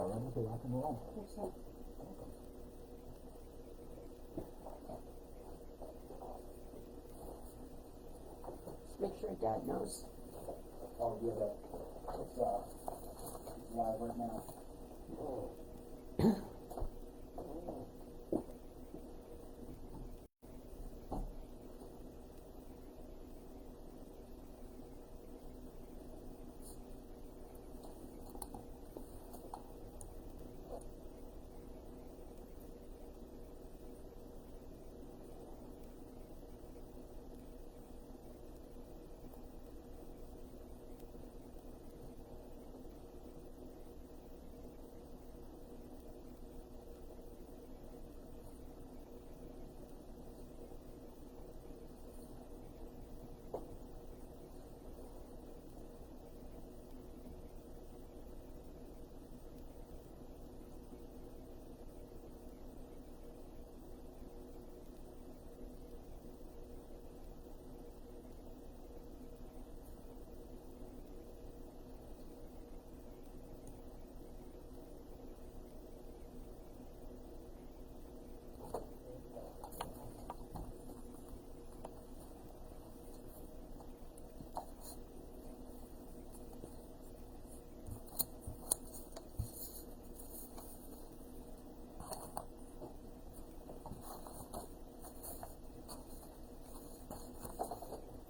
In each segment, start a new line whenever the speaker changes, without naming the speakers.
ready to rock and roll.
Just make sure Dad knows.
Oh, yeah, it's live right now.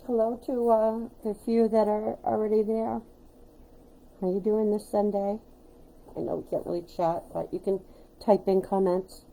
Hello to the few that are already there. How you doing this Sunday? I know we can't really chat, but you can type in comments.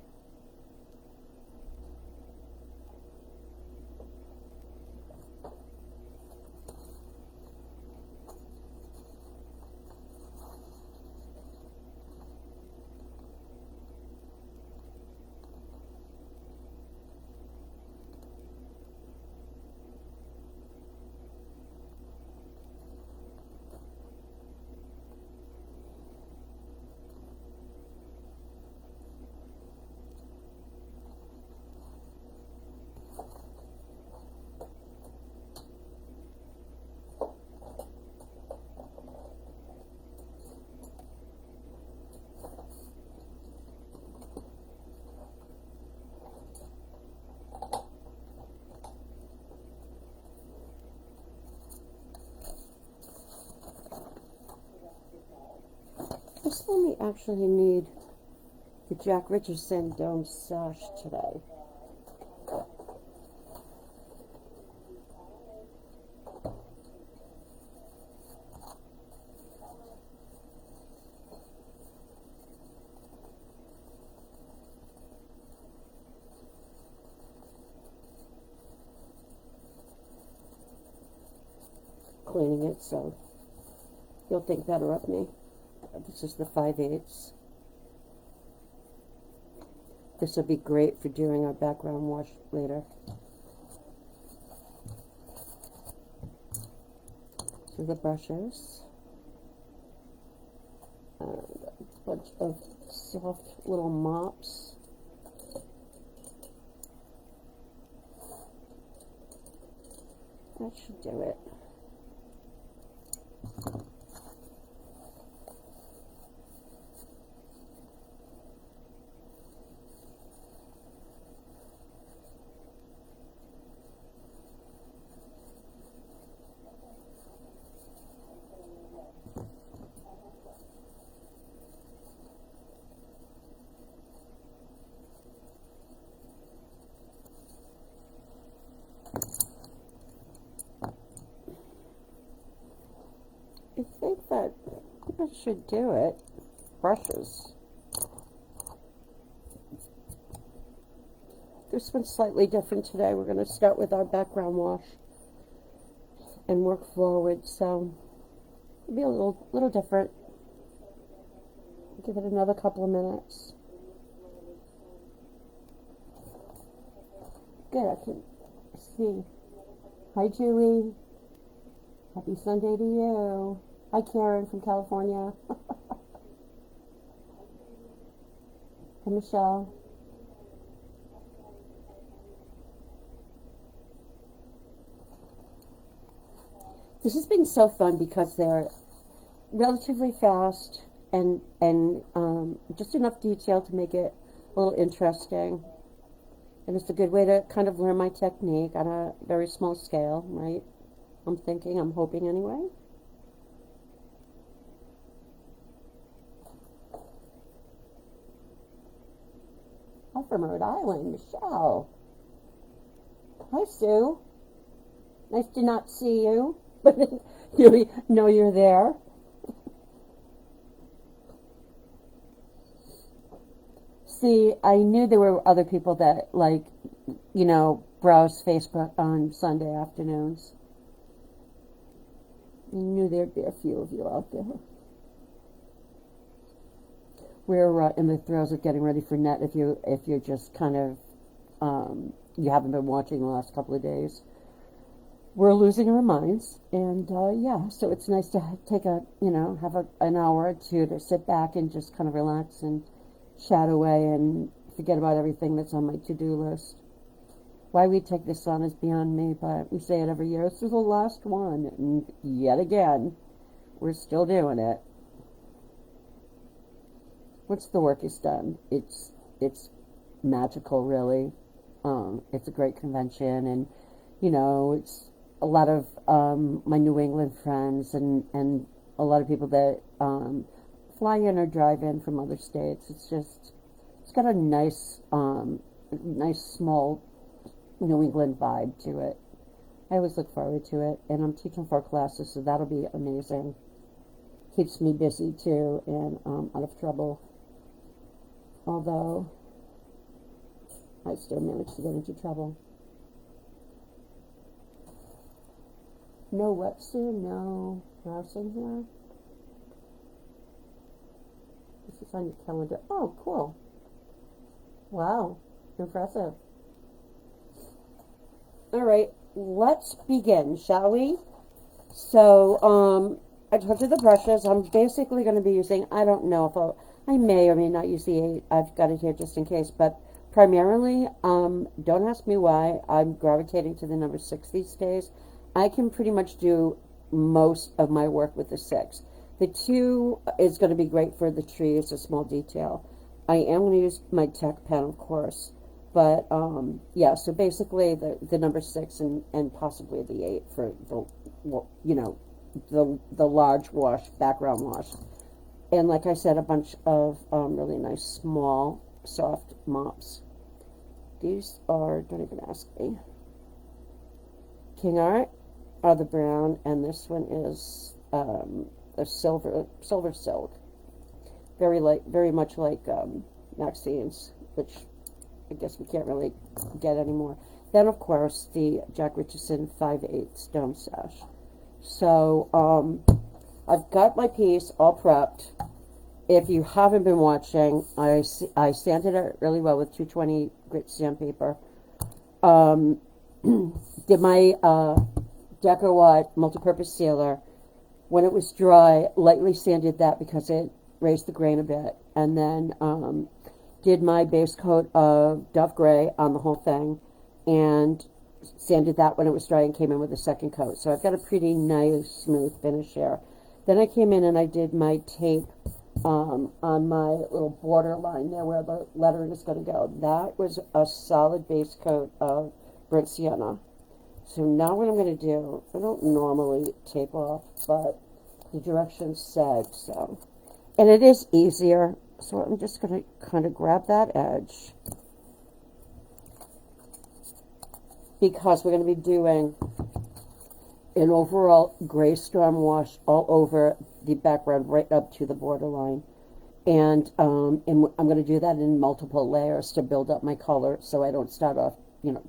This one we actually need the Jack Richardson Dome sash today. Cleaning it, so you'll think better of me. This is the 5/8. This will be great for doing our background wash later. So the brushes. And a bunch of soft little mops. That should do it. I think that should do it. Brushes. This one's slightly different today. We're going to start with our background wash and work forward. So it'll be a little different. Give it another couple of minutes. Good, I can see. Hi, Julie. Happy Sunday to you. Hi, Karen from California. Hi, Michelle. This has been so fun because they're relatively fast and just enough detail to make it a little interesting. And it's a good way to kind of learn my technique on a very small scale, right? I'm hoping anyway. I'm from Rhode Island, Michelle. Hi, Sue. Nice to not see you, but you know you're there. See, I knew there were other people that, like, browse Facebook on Sunday afternoons. I knew there'd be a few of you out there. We're in the throes of getting ready for net. If you're just kind of you haven't been watching the last couple of days, we're losing our minds, and yeah, so it's nice to take an hour or two to sit back and just kind of relax and chat away and forget about everything that's on my to-do list. Why we take this on is beyond me, but we say it every year. This is the last one, and yet again, we're still doing it. Once the work is done, it's magical, really. It's a great convention, and it's a lot of my New England friends and a lot of people that fly in or drive in from other states. It's got a nice small New England vibe to it. I always look forward to it, and I'm teaching 4 classes, so that'll be amazing. Keeps me busy too, and out of trouble. Although I still manage to get into trouble. No what, Sue? No browsing here? This is on your calendar. Oh, cool. Wow. Impressive. All right, let's begin, shall we? So, I told you the brushes. I'm basically going to be using, I don't know if I may or may not use the 8. I've got it here just in case, but primarily, don't ask me why, I'm gravitating to the number 6 these days. I can pretty much do most of my work with the 6. The 2 is going to be great for the trees, a small detail. I am going to use my tech pen, of course, but yeah. So basically, the number 6 and possibly the 8 for the large wash, background wash, and like I said, a bunch of really nice small soft mops. These are, don't even ask me. King Art are the brown, and this one is a silver silk. Very much like Maxine's, which I guess we can't really get anymore. Then, of course, the Jack Richardson 5/8 Stone Sash. So, I've got my piece all prepped. If you haven't been watching, I sanded it really well with 220 grit sandpaper. Did my Deco Watt multi-purpose sealer. When it was dry, lightly sanded that because it raised the grain a bit. And then did my base coat of Dove Gray on the whole thing and sanded that when it was dry and came in with a second coat. So I've got a pretty nice smooth finish here. Then I came in and I did my tape on my little border line there where the lettering is going to go. That was a solid base coat of burnt sienna. So now what I'm going to do, I don't normally tape off, but the directions said so. And it is easier, so I'm just going to kind of grab that edge. Because we're going to be doing an overall gray storm wash all over the background right up to the borderline. And I'm going to do that in multiple layers to build up my color so I don't start off,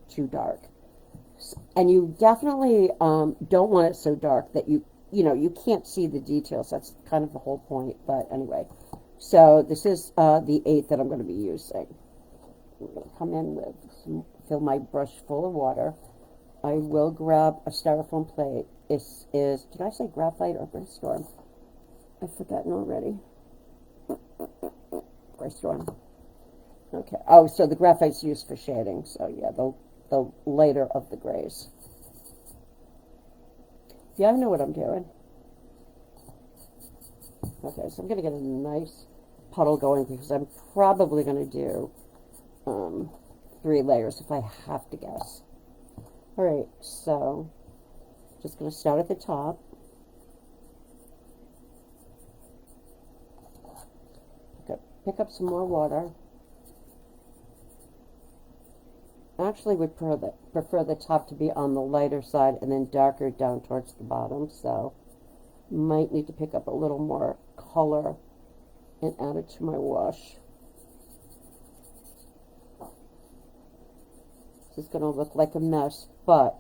too dark. And you definitely don't want it so dark that you can't see the details. That's kind of the whole point. But anyway, so this is the 8 that I'm going to be using. I'm going to come in with fill my brush full of water. I will grab a styrofoam plate. This is, did I say graphite or brainstorm? I've forgotten already. Brainstorm. Okay. Oh, so the graphite's used for shading. So yeah, the lighter of the grays. Yeah, I know what I'm doing. Okay, so I'm going to get a nice puddle going because I'm probably going to do 3 layers if I have to guess. Alright, so just going to start at the top. Pick up some more water. I actually would prefer the top to be on the lighter side and then darker down towards the bottom, so might need to pick up a little more color and add it to my wash. This is going to look like a mess, but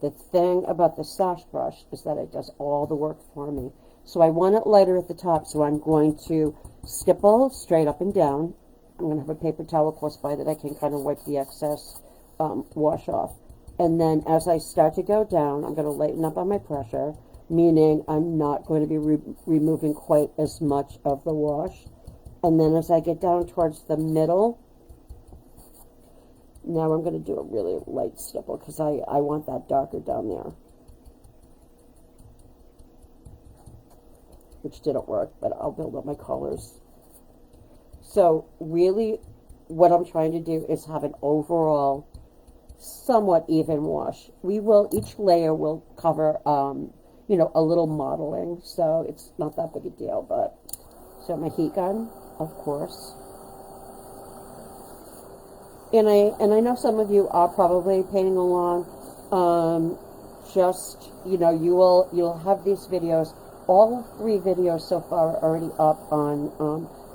the thing about the Sash brush is that it does all the work for me. So I want it lighter at the top, so I'm going to stipple straight up and down. I'm going to have a paper towel close by that I can kind of wipe the excess wash off. And then as I start to go down, I'm going to lighten up on my pressure, meaning I'm not going to be removing quite as much of the wash. And then as I get down towards the middle, now I'm going to do a really light stipple because I want that darker down there. Which didn't work, but I'll build up my colors. So really what I'm trying to do is have an overall somewhat even wash. Each layer will cover, you know, a little modeling, so it's not that big a deal, but, so my heat gun, of course. And I know some of you are probably painting along, just, you know, you'll have these videos. All 3 videos so far are already up on,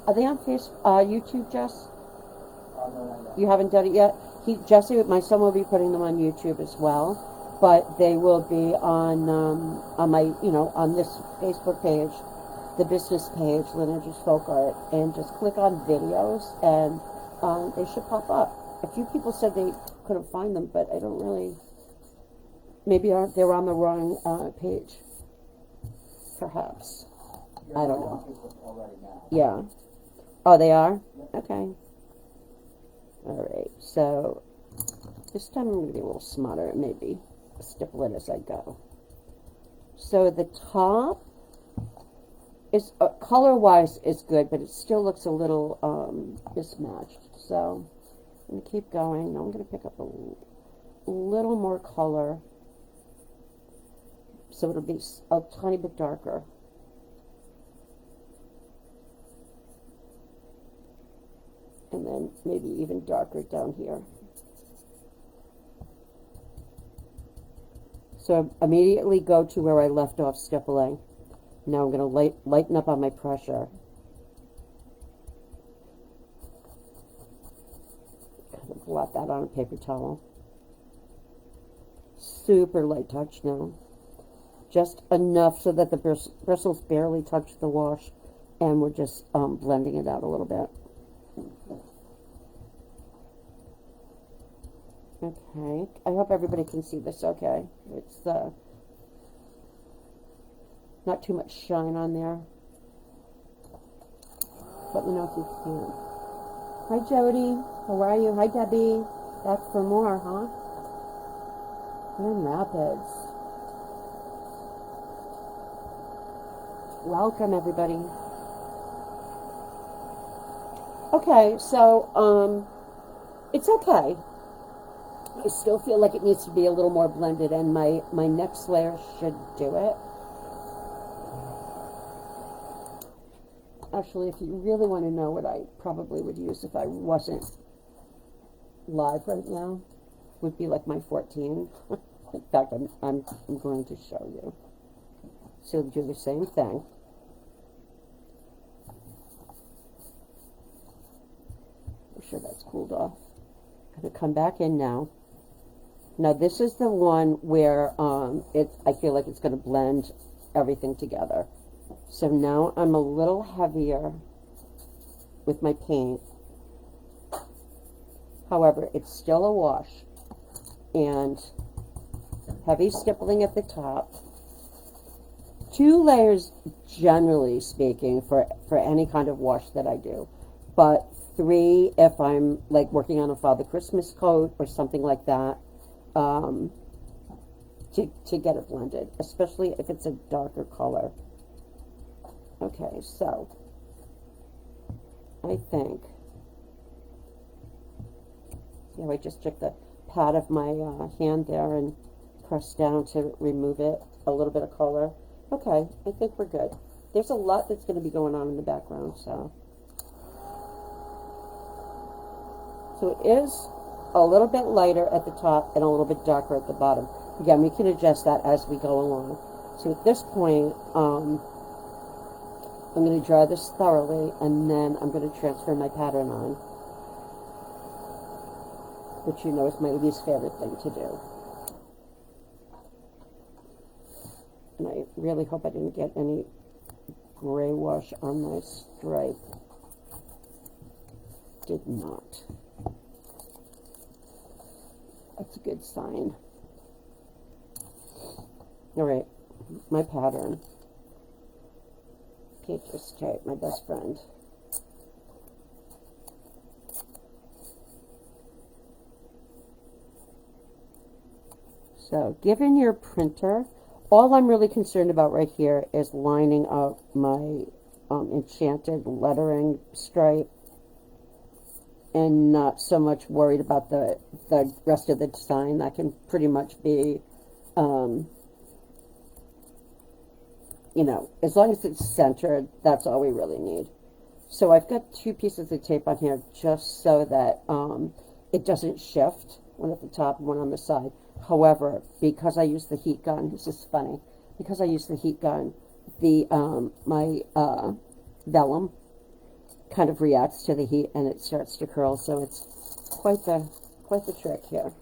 are they on YouTube, Jess?
No,
You haven't done it yet? Jesse, my son will be putting them on YouTube as well, but they will be on my, you know, on this Facebook page, the business page, Lineage's Folk Art, and just click on videos, and they should pop up. A few people said they couldn't find them, but I don't really, maybe they're on the wrong page. Perhaps. I don't know. Yeah. Oh, they are? Okay. Alright, so this time I'm going to be a little smarter and maybe stipple it as I go. So the top is, color-wise is good, but it still looks a little mismatched. So I'm going to keep going. Now I'm going to pick up a little more color. So it'll be a tiny bit darker. And then maybe even darker down here. So immediately go to where I left off stippling. Now I'm going to lighten up on my pressure. Kind of blot that on a paper towel. Super light touch now. Just enough so that the bristles barely touch the wash, and we're just blending it out a little bit. Okay, I hope everybody can see this okay. It's not too much shine on there. Let me know if you can. Hi Jody, how are you? Hi Debbie. Back for more, huh? Grand Rapids. Welcome, everybody. Okay, so, it's okay. I still feel like it needs to be a little more blended, and my next layer should do it. Actually, if you really want to know what I probably would use if I wasn't live right now, would be like my 14. In fact, I'm going to show you. So do the same thing. I'm sure that's cooled off. I'm going to come back in now. Now this is the one where I feel like it's going to blend everything together. So now I'm a little heavier with my paint. However, it's still a wash. And heavy stippling at the top. 2 layers, generally speaking, for any kind of wash that I do. But 3 if I'm like working on a Father Christmas coat or something like that, to get it blended, especially if it's a darker color. Okay, so I think, yeah, I just took the pad of my hand there and pressed down to remove it, a little bit of color. Okay, I think we're good. There's a lot that's going to be going on in the background, so. So it is a little bit lighter at the top and a little bit darker at the bottom. Again, we can adjust that as we go along. So at this point, I'm going to dry this thoroughly, and then I'm going to transfer my pattern on, which you know is my least favorite thing to do. And I really hope I didn't get any gray wash on my stripe. Did not. That's a good sign. Alright, my pattern. Paper stripe, my best friend. So, given your printer, all I'm really concerned about right here is lining up my Enchanted lettering stripe, and not so much worried about the rest of the design. That can pretty much be, you know, as long as it's centered, that's all we really need. So I've got 2 pieces of tape on here just so that it doesn't shift, one at the top and one on the side. However, because I use the heat gun, this is funny, because I use the heat gun, the my vellum kind of reacts to the heat and it starts to curl, so it's quite the trick here.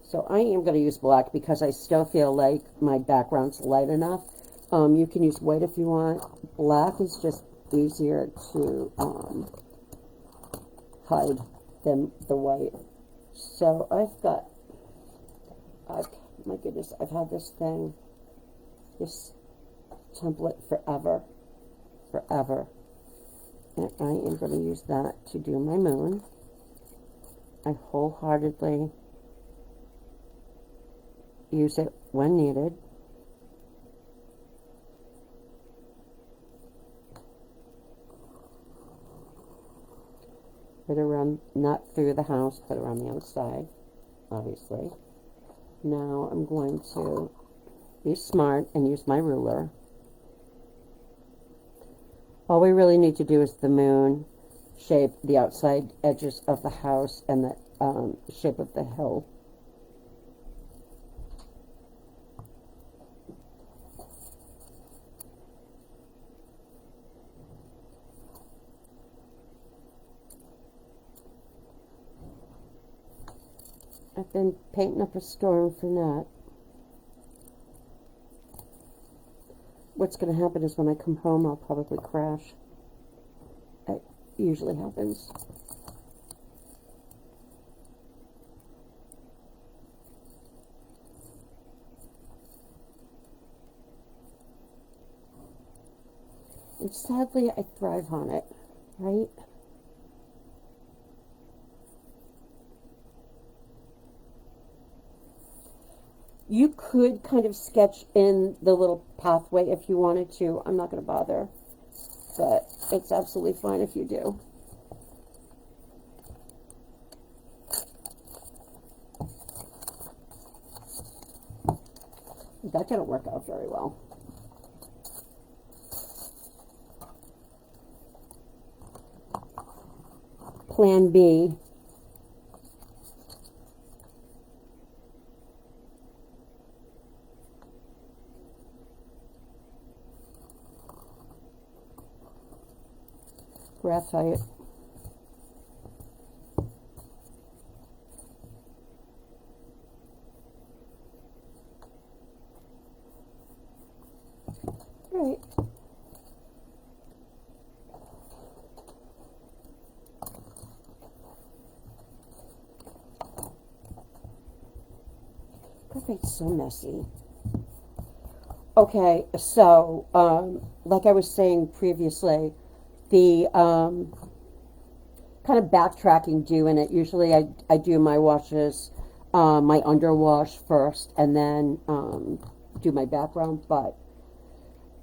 So I am going to use black because I still feel like my background's light enough. You can use white if you want. Black is just easier to hide than the white. So I've got, my goodness, I've had this template forever. And I am going to use that to do my moon. I wholeheartedly use it when needed. Right around, not through the house, but around the outside, obviously. Now I'm going to be smart and use my ruler. All we really need to do is the moon shape, the outside edges of the house, and the shape of the hill. I've been painting up a storm for that. What's going to happen is when I come home, I'll probably crash. That usually happens. And sadly, I thrive on it, right? You could kind of sketch in the little pathway if you wanted to. I'm not going to bother, but it's absolutely fine if you do. That didn't work out very well. Plan B. Graphite. Right. Graphite's so messy. Okay, so like I was saying previously, the kind of backtracking doing it. Usually I do my washes, my underwash first, and then do my background. But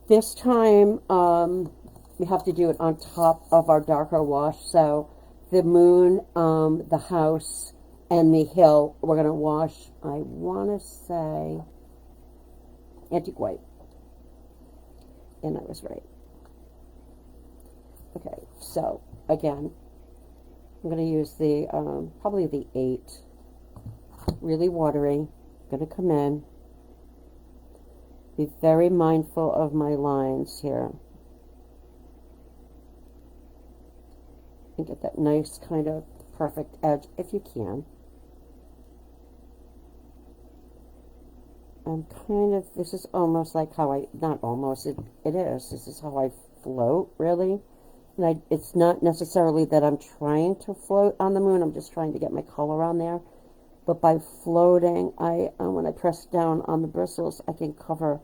This time, we have to do it on top of our darker wash. So the moon, the house, and the hill, we're going to wash, I want to say, antique white. And I was right. Okay, so again, I'm going to use the, probably the 8. Really watery. Going to come in. Be very mindful of my lines here. And get that nice kind of perfect edge if you can. I'm kind of, this is almost like how I, not almost, it is. This is how I float, really. And it's not necessarily that I'm trying to float on the moon. I'm just trying to get my color on there. But by floating, when I press down on the bristles, I can cover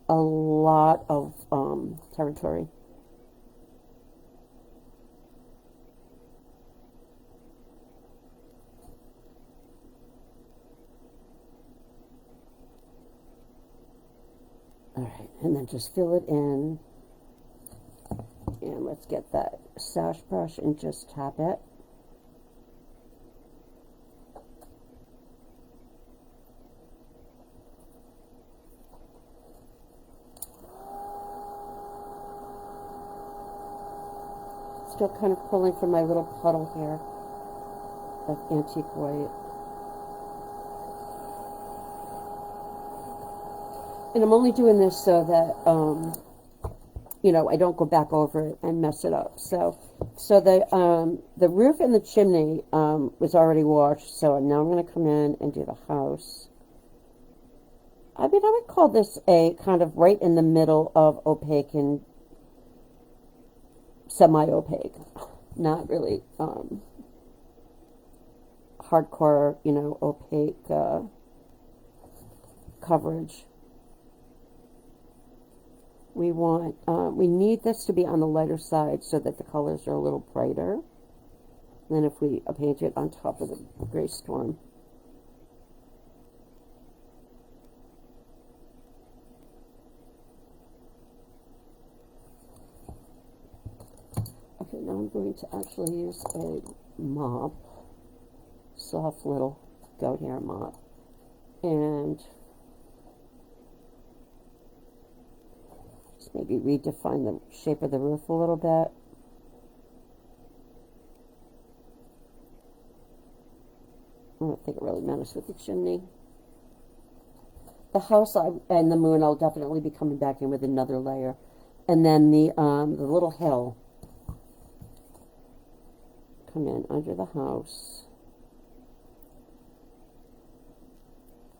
a lot of territory. All right, and then just fill it in. And let's get that sash brush and just tap it. Still kind of pulling from my little puddle here of antique white. And I'm only doing this so that, you know, I don't go back over it and mess it up. So the roof and the chimney was already washed. So now I'm going to come in and do the house. I mean, I would call this a kind of right in the middle of opaque and semi-opaque. Not really hardcore, you know, opaque coverage. We want, we need this to be on the lighter side so that the colors are a little brighter than if we paint it on top of the gray storm. Okay, now I'm going to actually use a mop, soft little goat hair mop, and just maybe redefine the shape of the roof a little bit. I don't think it really matters with the chimney. The house and the moon, I'll definitely be coming back in with another layer. And then the little hill, come in under the house.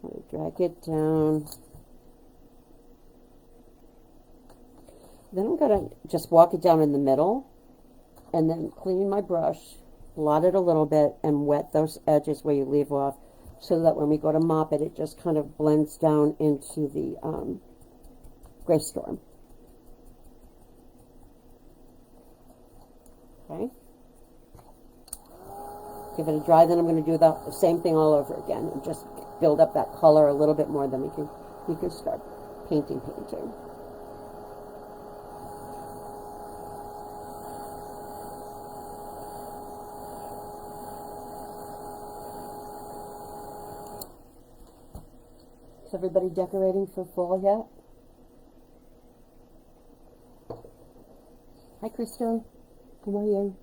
I'm going to drag it down. Then I'm going to just walk it down in the middle and then clean my brush, blot it a little bit, and wet those edges where you leave off so that when we go to mop it, it just kind of blends down into the gray storm. Okay. Give it a dry, then I'm going to do the same thing all over again and just build up that color a little bit more, then we can start painting. Is everybody decorating for fall yet? Hi, Kristen. How are you?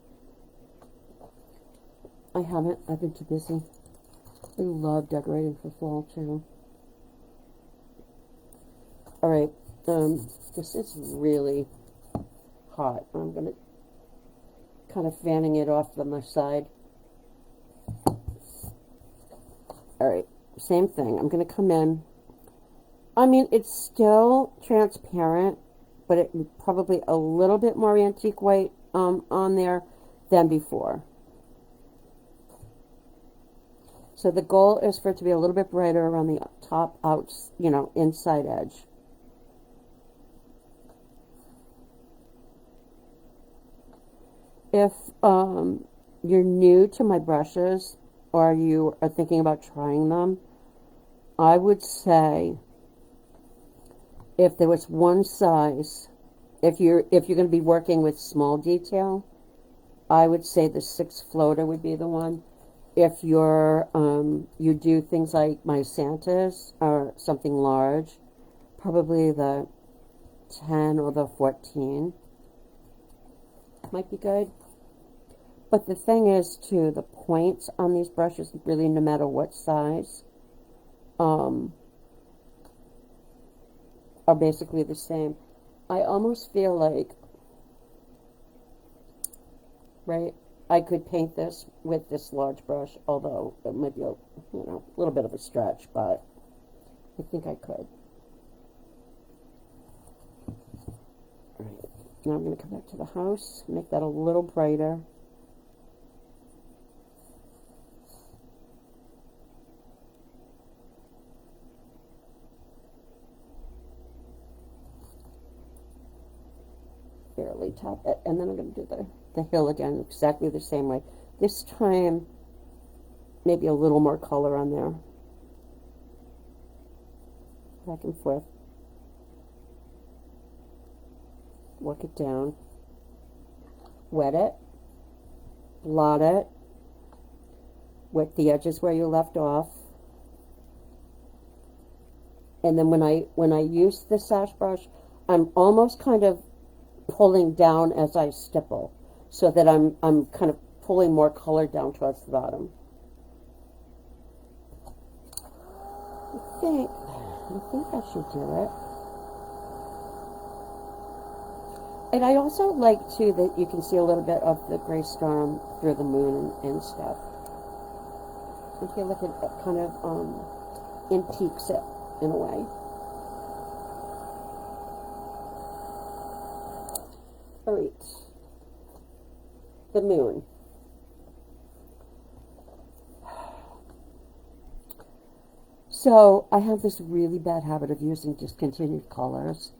I haven't. I've been too busy. I love decorating for fall, too. Alright, this is really hot. I'm going to kind of fanning it off on my side. Alright, same thing. I'm going to come in. I mean, it's still transparent, but it probably a little bit more antique white on there than before. So the goal is for it to be a little bit brighter around the top, inside edge. If you're new to my brushes or you are thinking about trying them, I would say if there was one size, if you're going to be working with small detail, I would say the 6 floater would be the one. If you're you do things like my Santas or something large, probably the 10 or the 14 might be good. But the thing is, too, the points on these brushes, really, no matter what size, are basically the same. I almost feel like, right, I could paint this with this large brush, although it might be a little bit of a stretch, but I think I could. All right, now I'm going to come back to the house, make that a little brighter. Barely top it, and then I'm going to do the hill again exactly the same way. This time, maybe a little more color on there. Back and forth. Work it down. Wet it. Blot it. Wet the edges where you left off. And then when I use the sash brush, I'm almost kind of pulling down as I stipple, so that I'm kind of pulling more color down towards the bottom. I think I should do it. And I also like too that you can see a little bit of the gray storm through the moon and stuff. I feel like it kind of antiques it in a way. All right, the moon. So I have this really bad habit of using discontinued colors,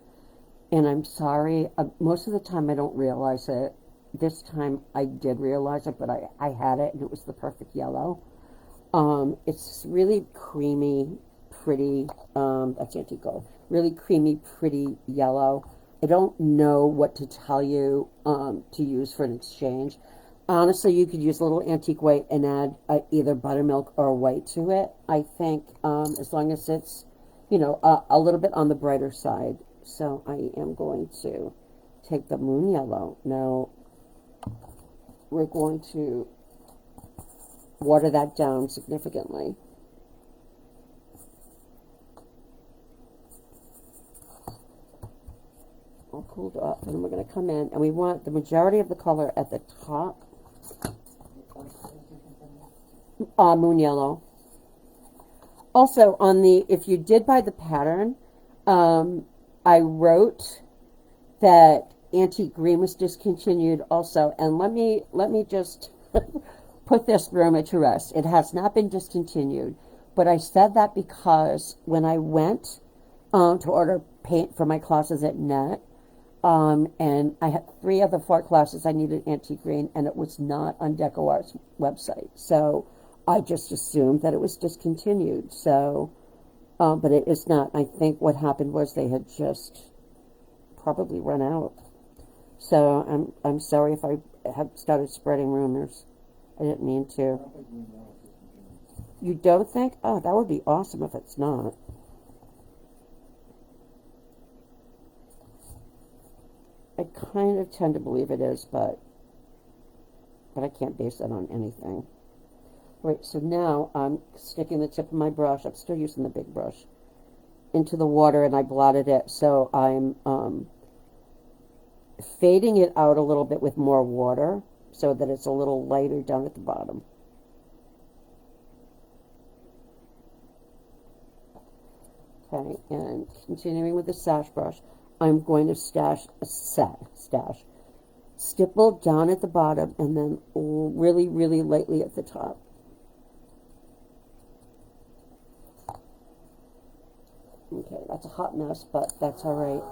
and I'm sorry, most of the time I don't realize it. This time I did realize it, but I had it, and it was the perfect yellow. It's really creamy, pretty, that's antique gold, really creamy, pretty yellow. I don't know what to tell you to use for an exchange. Honestly, you could use a little antique white and add either buttermilk or white to it. I think as long as it's, a little bit on the brighter side. So I am going to take the moon yellow. Now, we're going to water that down significantly. All cooled up, and we're going to come in, and we want the majority of the color at the top. Moon yellow. Also, if you did buy the pattern, I wrote that antique green was discontinued also, and let me just put this rumor to rest. It has not been discontinued, but I said that because when I went to order paint for my classes at NET, and I had 3 of the 4 classes I needed antique green, and it was not on DecoArt's website. So I just assumed that it was discontinued. So, but it is not. I think what happened was they had just probably run out. So I'm sorry if I have started spreading rumors. I didn't mean to. You don't think? Oh, that would be awesome if it's not. I kind of tend to believe it is, but I can't base that on anything. Right, so now I'm sticking the tip of my brush, I'm still using the big brush, into the water, and I blotted it, so I'm fading it out a little bit with more water, so that it's a little lighter down at the bottom. Okay, and continuing with the sash brush, I'm going to stipple down at the bottom and then really, really lightly at the top. Okay, that's a hot mess, but that's all right.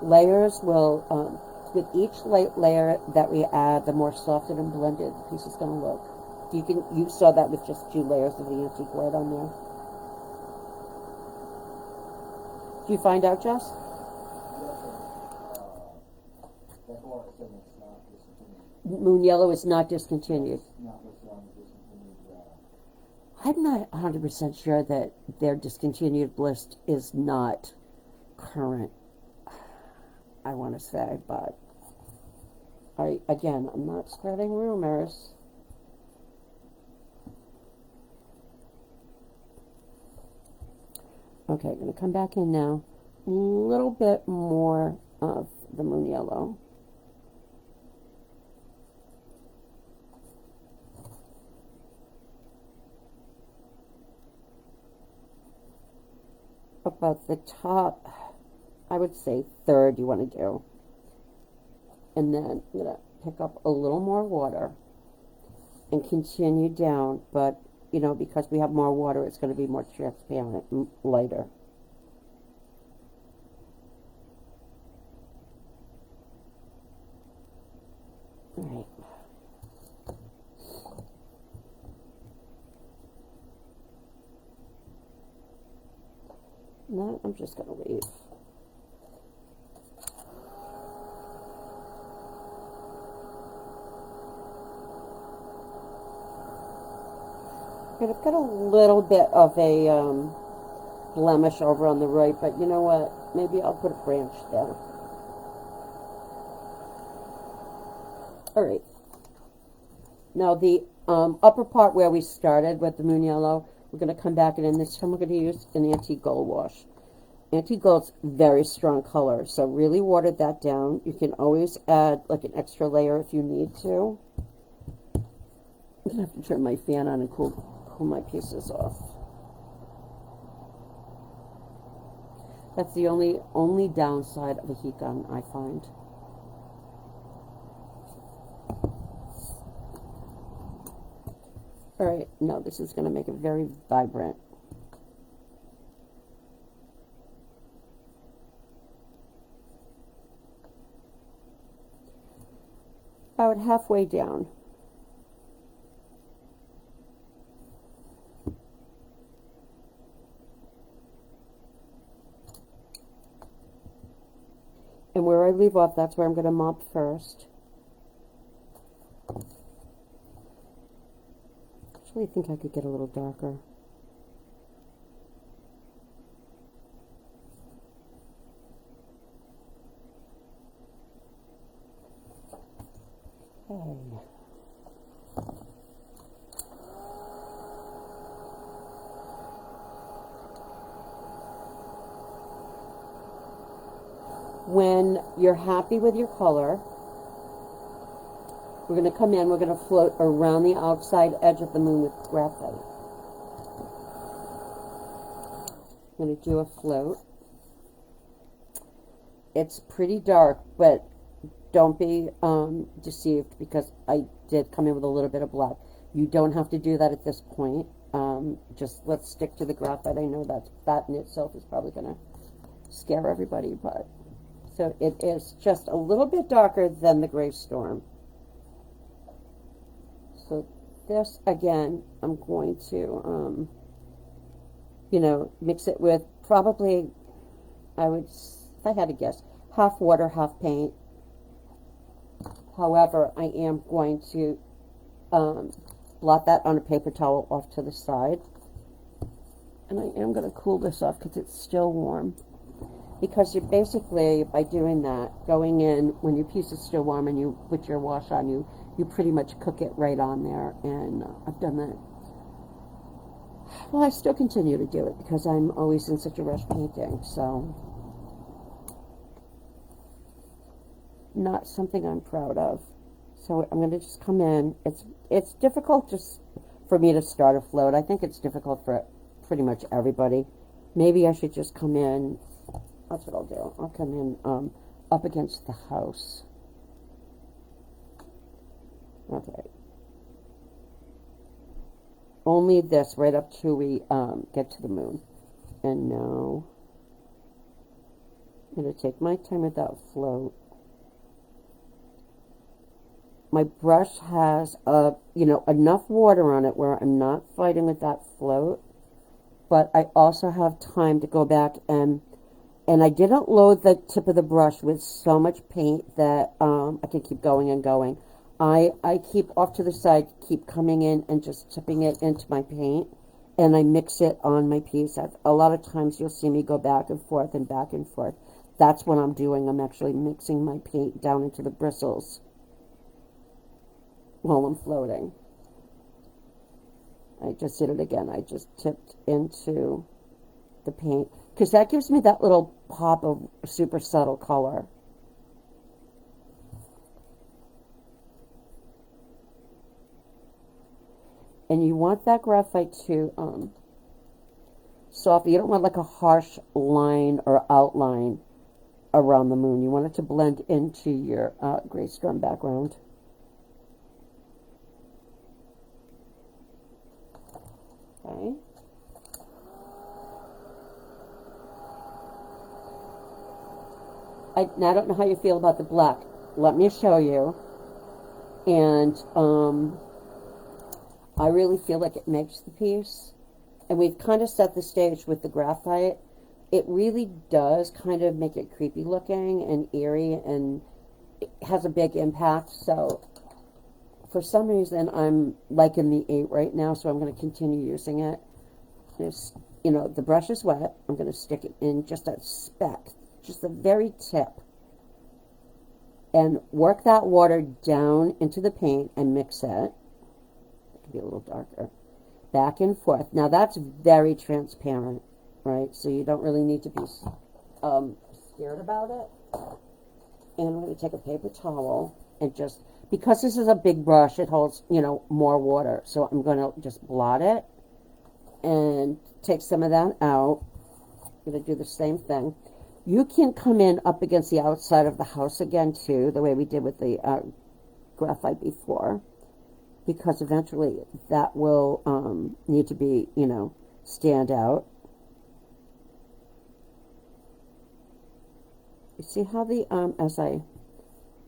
Layers will, with each light layer that we add, the more softened and blended the piece is going to look. You saw that with just 2 layers of the antique white on there. Did you find out, Jess?
That's why I said it's not discontinued.
Moon Yellow is not discontinued.
It's not listed on the discontinued.
I'm not 100% sure that their discontinued list is not current, I want to say, but again, I'm not spreading rumors. Okay, I'm going to come back in now. A little bit more of the Moon Yellow. About the top, I would say third you want to do. And then I'm going to pick up a little more water and continue down, but you know, because we have more water, it's going to be more transparent and lighter. All right. That I'm just going to leave. And I've got a little bit of a blemish over on the right, but you know what? Maybe I'll put a branch there. All right. Now the upper part where we started with the Moon Yellow, we're going to come back, and in this time we're going to use an antique gold wash. Antique gold's very strong color, so really water that down. You can always add like an extra layer if you need to. I'm going to have to turn my fan on and cool my pieces off. That's the only downside of a heat gun, I find. Alright, now this is going to make it very vibrant. About halfway down. And where I leave off, that's where I'm going to mop first. Actually, I think I could get a little darker. Okay. When you're happy with your color, we're going to come in, we're going to float around the outside edge of the moon with graphite. I'm going to do a float. It's pretty dark, but don't be deceived, because I did come in with a little bit of black. You don't have to do that at this point. Just let's stick to the graphite. I know that in itself is probably going to scare everybody, but so it is just a little bit darker than the Gray Storm. So this, again, I'm going to, you know, mix it with probably, if I had to guess, half water, half paint. However, I am going to blot that on a paper towel off to the side. And I am going to cool this off because it's still warm. Because you're basically, by doing that, going in, when your piece is still warm and you put your wash on, you pretty much cook it right on there. And I've done that. Well, I still continue to do it because I'm always in such a rush painting. So, not something I'm proud of. So I'm going to just come in. It's difficult just for me to start a float. I think it's difficult for pretty much everybody. Maybe I should just come in. That's what I'll do. I'll come in up against the house. Okay. Only this right up till we get to the moon. And now I'm going to take my time with that float. My brush has enough water on it where I'm not fighting with that float, but I also have time to go back and And I didn't load the tip of the brush with so much paint that I could keep going and going. I keep off to the side, keep coming in and just tipping it into my paint, and I mix it on my piece. A lot of times you'll see me go back and forth and back and forth. That's what I'm doing. I'm actually mixing my paint down into the bristles while I'm floating. I just did it again. I just tipped into the paint, because that gives me that little pop of super subtle color. And you want that graphite to soften. You don't want like a harsh line or outline around the moon. You want it to blend into your gray storm background. Okay. Now I don't know how you feel about the black. Let me show you. And I really feel like it makes the piece. And we've kind of set the stage with the graphite. It really does kind of make it creepy looking and eerie, and it has a big impact. So for some reason I'm liking the 8 right now, so I'm going to continue using it. Just, you know, the brush is wet. I'm going to stick it in just a speck, just the very tip, and work that water down into the paint and mix it. It can be a little darker. Back and forth. Now that's very transparent, right? So you don't really need to be scared about it. And I'm going to take a paper towel and just, because this is a big brush, it holds, you know, more water. So I'm going to just blot it and take some of that out. I'm going to do the same thing. You can come in up against the outside of the house again, too, the way we did with the graphite before, because eventually that will need to be, you know, stand out. You see how the,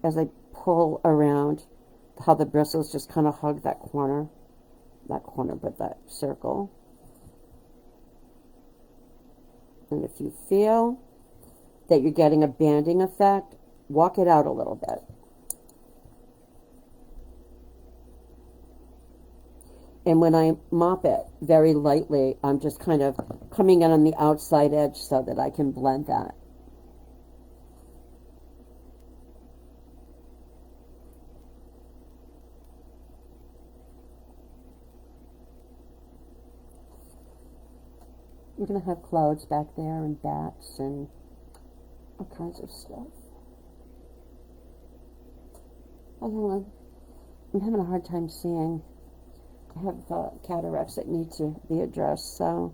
as I pull around, how the bristles just kind of hug that corner, but that circle. And if you feel that you're getting a banding effect, walk it out a little bit. And when I mop it very lightly, I'm just kind of coming in on the outside edge so that I can blend that. We're going to have clouds back there and bats and all kinds of stuff. Oh, I'm having a hard time seeing. I have cataracts that need to be addressed, so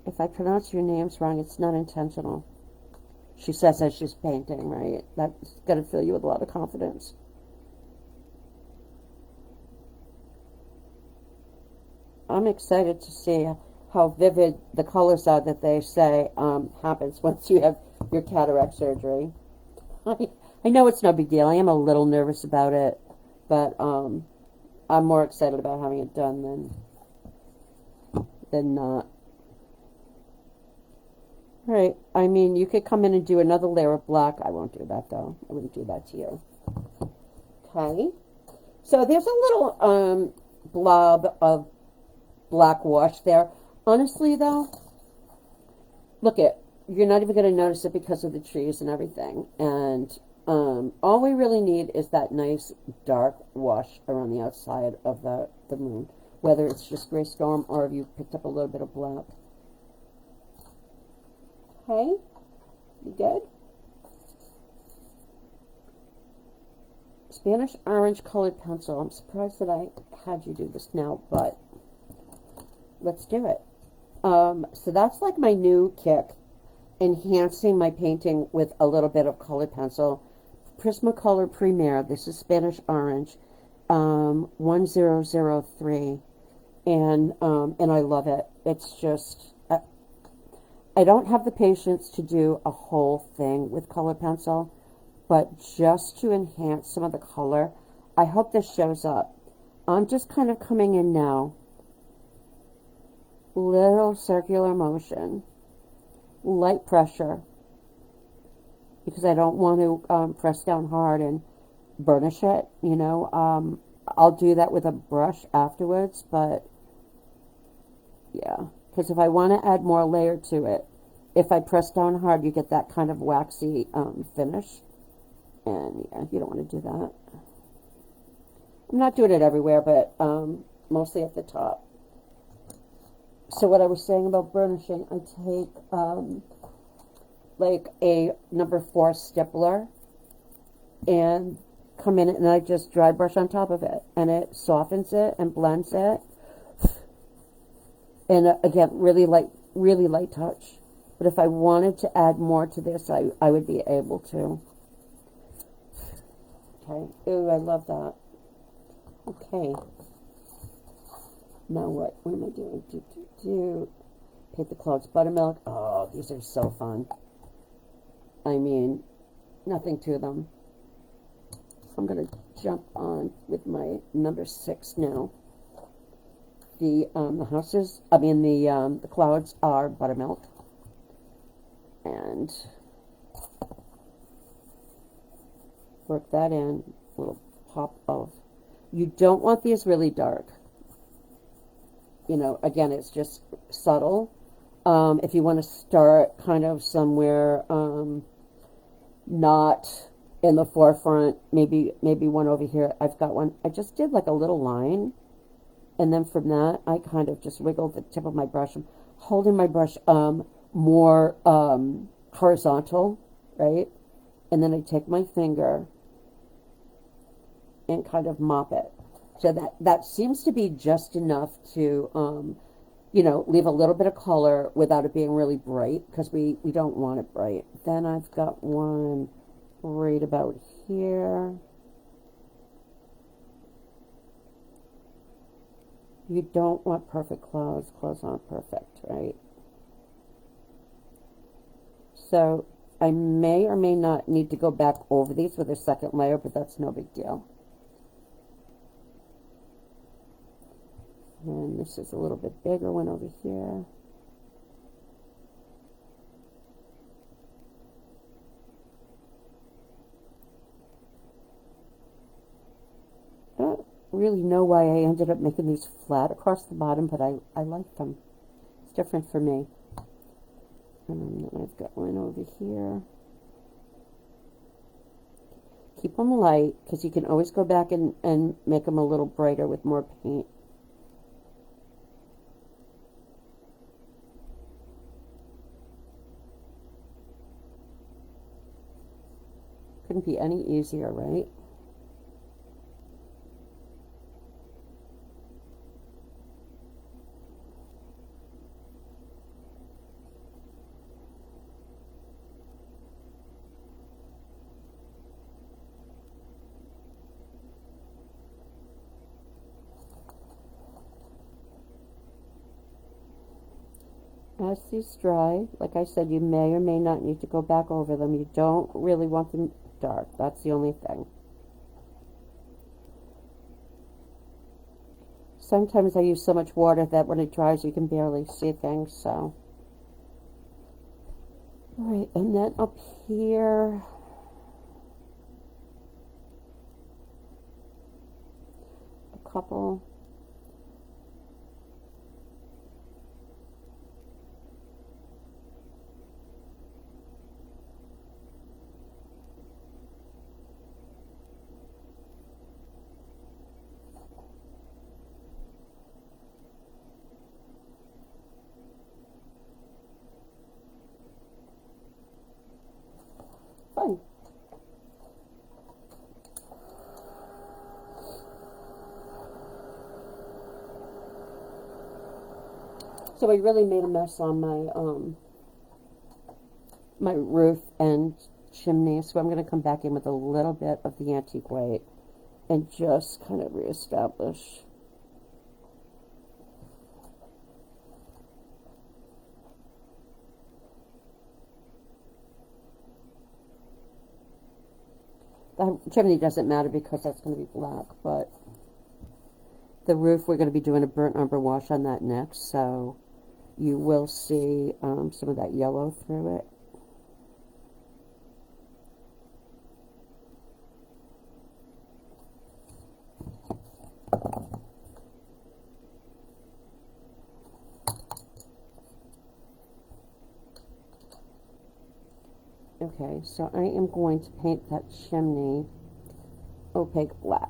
if I pronounce your names wrong, it's not intentional. She says as she's painting, right? That's going to fill you with a lot of confidence. I'm excited to see how vivid the colors are that they say happens once you have your cataract surgery. I know it's no big deal. I am a little nervous about it, but I'm more excited about having it done than not. Right. I mean, you could come in and do another layer of black. I won't do that, though. I wouldn't do that to you. Okay. So there's a little blob of black wash there. Honestly, though, look you're not even going to notice it because of the trees and everything. And all we really need is that nice dark wash around the outside of the moon, whether it's just gray storm or if you picked up a little bit of black. Okay, you good? Spanish orange colored pencil. I'm surprised that I had you do this now, but let's do it. So that's like my new kick, enhancing my painting with a little bit of colored pencil. Prismacolor Premier. This is Spanish orange, 1003, and I love it. It's just I don't have the patience to do a whole thing with colored pencil, but just to enhance some of the color, I hope this shows up. I'm just kind of coming in now. Little circular motion, light pressure, because I don't want to press down hard and burnish it, you know. I'll do that with a brush afterwards, but yeah, because if I want to add more layer to it, if I press down hard, you get that kind of waxy finish, and yeah, you don't want to do that. I'm not doing it everywhere, but mostly at the top. So what I was saying about burnishing, I take like a number 4 stippler and come in and I just dry brush on top of it, and it softens it and blends it. And again, really light touch. But if I wanted to add more to this, I would be able to. Okay. Ooh, I love that. Okay. Now what? What am I doing? Paint the clouds. Buttermilk. Oh, these are so fun. I mean, nothing to them. I'm going to jump on with my number 6 now. The clouds are buttermilk. And work that in. A little pop of. You don't want these really dark. You know, again, it's just subtle. If you want to start kind of somewhere not in the forefront, maybe one over here. I've got one. I just did like a little line, and then from that, I kind of just wiggled the tip of my brush. I'm holding my brush more horizontal, right? And then I take my finger and kind of mop it. So that seems to be just enough to, you know, leave a little bit of color without it being really bright, because we don't want it bright. Then I've got one right about here. You don't want perfect clouds. Clouds aren't perfect, right? So I may or may not need to go back over these with a second layer, but that's no big deal. And this is a little bit bigger one over here. I don't really know why I ended up making these flat across the bottom, but I like them. It's different for me. And then I've got one over here. Keep them light, because you can always go back and make them a little brighter with more paint. Couldn't be any easier, right? As these dry, like I said, you may or may not need to go back over them. You don't really want them dark. That's the only thing. Sometimes I use so much water that when it dries, you can barely see things, so. Alright, and then up here, a couple. Fun. So I really made a mess on my roof and chimney, so I'm going to come back in with a little bit of the antique white and just kind of reestablish. The chimney doesn't matter because that's going to be black, but the roof, we're going to be doing a burnt umber wash on that next, so you will see some of that yellow through it. Okay, so I am going to paint that chimney opaque black.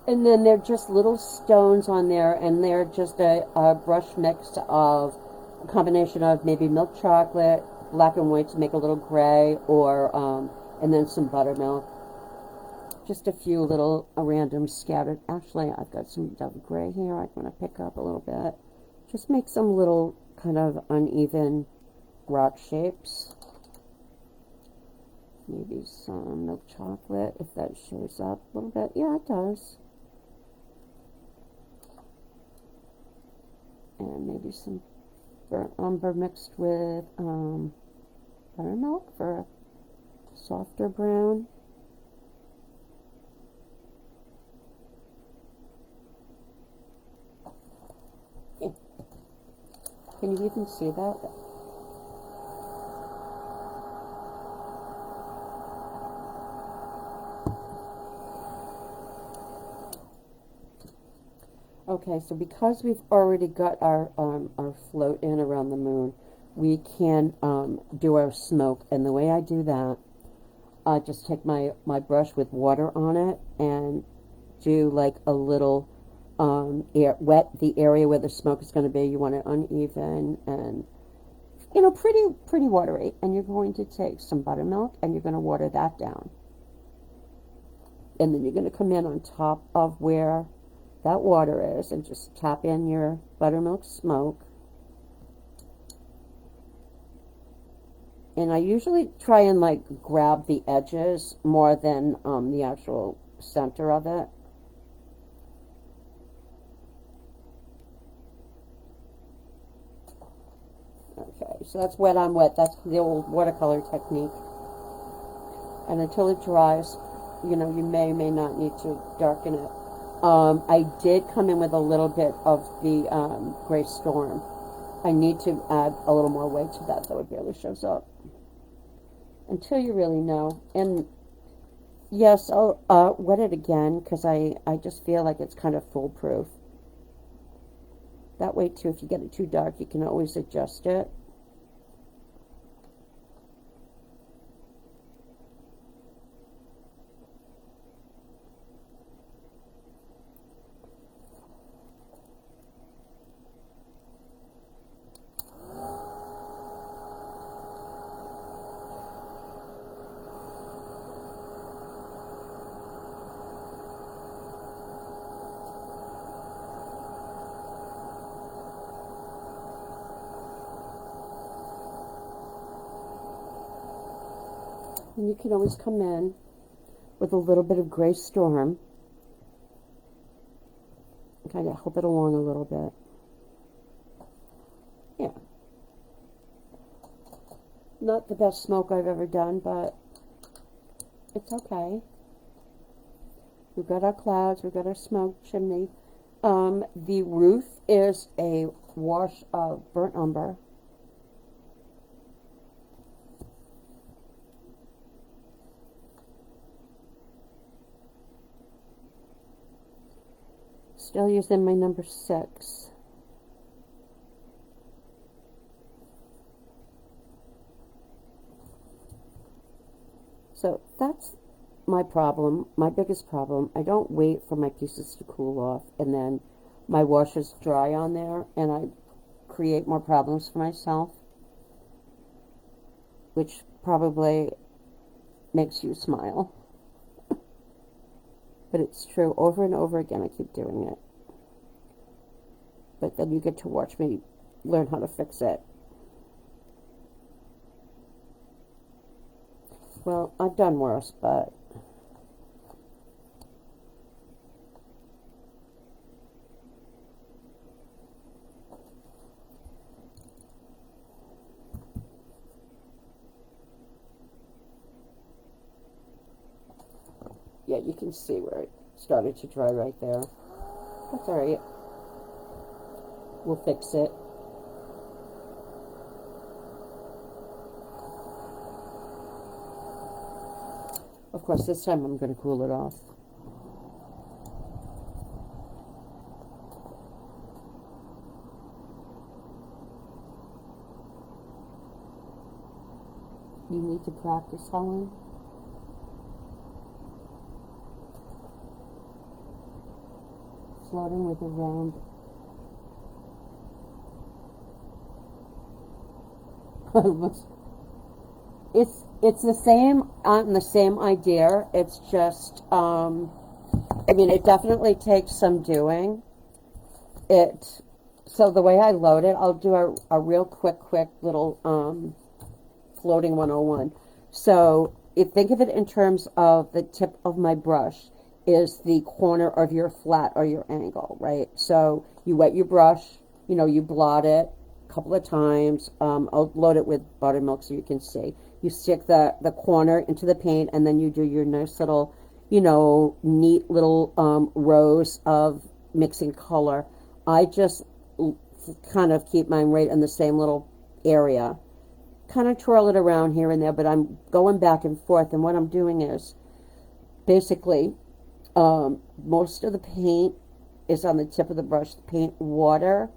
And then they're just little stones on there, and they're just a brush mix of a combination of maybe milk chocolate, black and white to make a little gray, or and then some buttermilk. Just a few little random scattered. Actually, I've got some dark gray here I want to pick up a little bit. Just make some little kind of uneven rock shapes. Maybe some milk chocolate, if that shows up a little bit. Yeah, it does. And maybe some burnt umber mixed with buttermilk for a softer brown. Can you even see that? Okay, so because we've already got our float in around the moon, we can do our smoke. And the way I do that, I just take my brush with water on it and do like a little wet the area where the smoke is going to be. You want it uneven and, you know, pretty watery. And you're going to take some buttermilk and you're going to water that down. And then you're going to come in on top of where that water is and just tap in your buttermilk smoke. And I usually try and like grab the edges more than the actual center of it. Okay, so that's wet on wet. That's the old watercolor technique. And until it dries, you know, you may or may not need to darken it. I did come in with a little bit of the Gray Storm. I need to add a little more weight to that, though it barely shows up. Until you really know. And yes, I'll wet it again because I just feel like it's kind of foolproof. That way, too, if you get it too dark, you can always adjust it. And you can always come in with a little bit of Gray Storm. Kind of help it along a little bit. Yeah. Not the best smoke I've ever done, but it's okay. We've got our clouds, we've got our smoke chimney. The roof is a wash of burnt umber. Still using my number 6. So that's my problem, my biggest problem. I don't wait for my pieces to cool off and then my wash is dry on there and I create more problems for myself, which probably makes you smile. But it's true. Over and over again, I keep doing it. But then you get to watch me learn how to fix it. Well, I've done worse, but yeah, you can see where it started to dry right there. That's all right. We'll fix it. Of course, this time I'm going to cool it off. You need to practice, Helen. Floating with a round. It's the same the same idea. It's just I mean, it definitely takes some doing. So the way I load it, I'll do a real quick little floating 101. So think of it in terms of the tip of my brush is the corner of your flat or your angle, right? So you wet your brush, you blot it a couple of times. I'll load it with buttermilk so you can see. You stick the corner into the paint, and then you do your nice little, neat little rows of mixing color. I just kind of keep mine right in the same little area. Kind of twirl it around here and there, but I'm going back and forth, and what I'm doing is basically most of the paint is on the tip of the brush. The paint water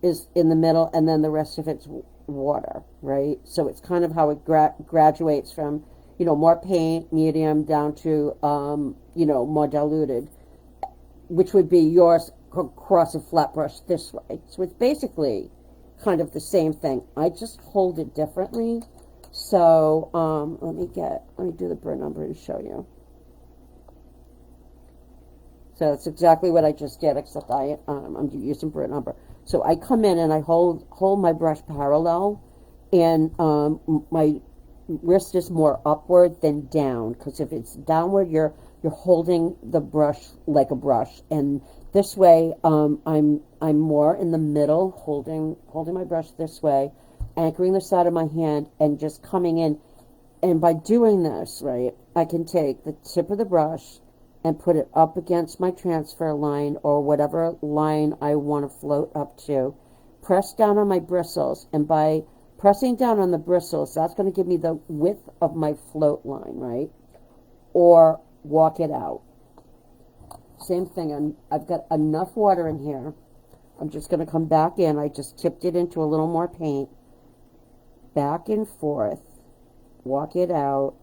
is in the middle, and then the rest of it's water, right? So it's kind of how it graduates from, more paint, medium, down to, more diluted, which would be yours across a flat brush this way. So it's basically kind of the same thing. I just hold it differently. So let me do the burr number and show you. So it's exactly what I just did, except I'm using burr number. So I come in and I hold my brush parallel, and my wrist is more upward than down, because if it's downward, you're holding the brush like a brush, and this way I'm more in the middle, holding my brush this way, anchoring the side of my hand, and just coming in. And by doing this, right, I can take the tip of the brush and put it up against my transfer line or whatever line I want to float up to, press down on my bristles, and by pressing down on the bristles, that's going to give me the width of my float line, right? Or walk it out. Same thing, and I've got enough water in here. I'm just going to come back in. I just tipped it into a little more paint. Back and forth. Walk it out.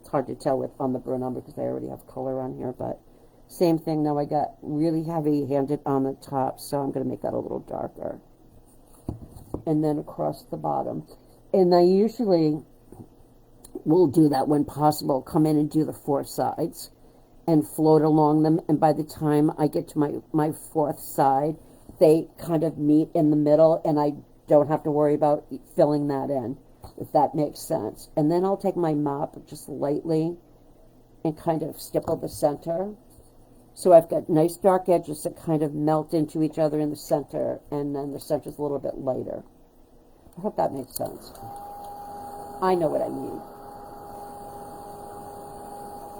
It's hard to tell on the burr number because I already have color on here, but same thing. Now I got really heavy-handed on the top, so I'm going to make that a little darker. And then across the bottom. And I usually will do that when possible. Come in and do the four sides and float along them, and by the time I get to my fourth side, they kind of meet in the middle, and I don't have to worry about filling that in, if that makes sense. And then I'll take my mop just lightly and kind of stipple the center. So I've got nice dark edges that kind of melt into each other in the center, and then the center's a little bit lighter. I hope that makes sense. I know what I mean.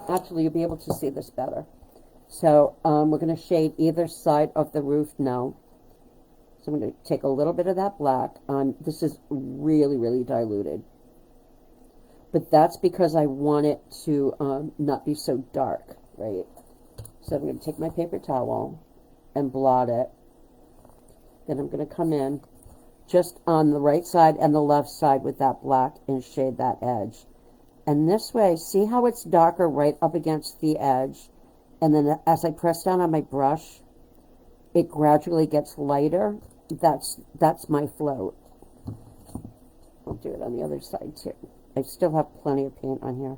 Actually, you'll be able to see this better. So we're going to shade either side of the roof now. So I'm going to take a little bit of that black. This is really, really diluted. But that's because I want it to not be so dark, right? So I'm going to take my paper towel and blot it. Then I'm going to come in just on the right side and the left side with that black and shade that edge. And this way, see how it's darker right up against the edge? And then as I press down on my brush, it gradually gets lighter. That's my float. I'll do it on the other side too. I still have plenty of paint on here.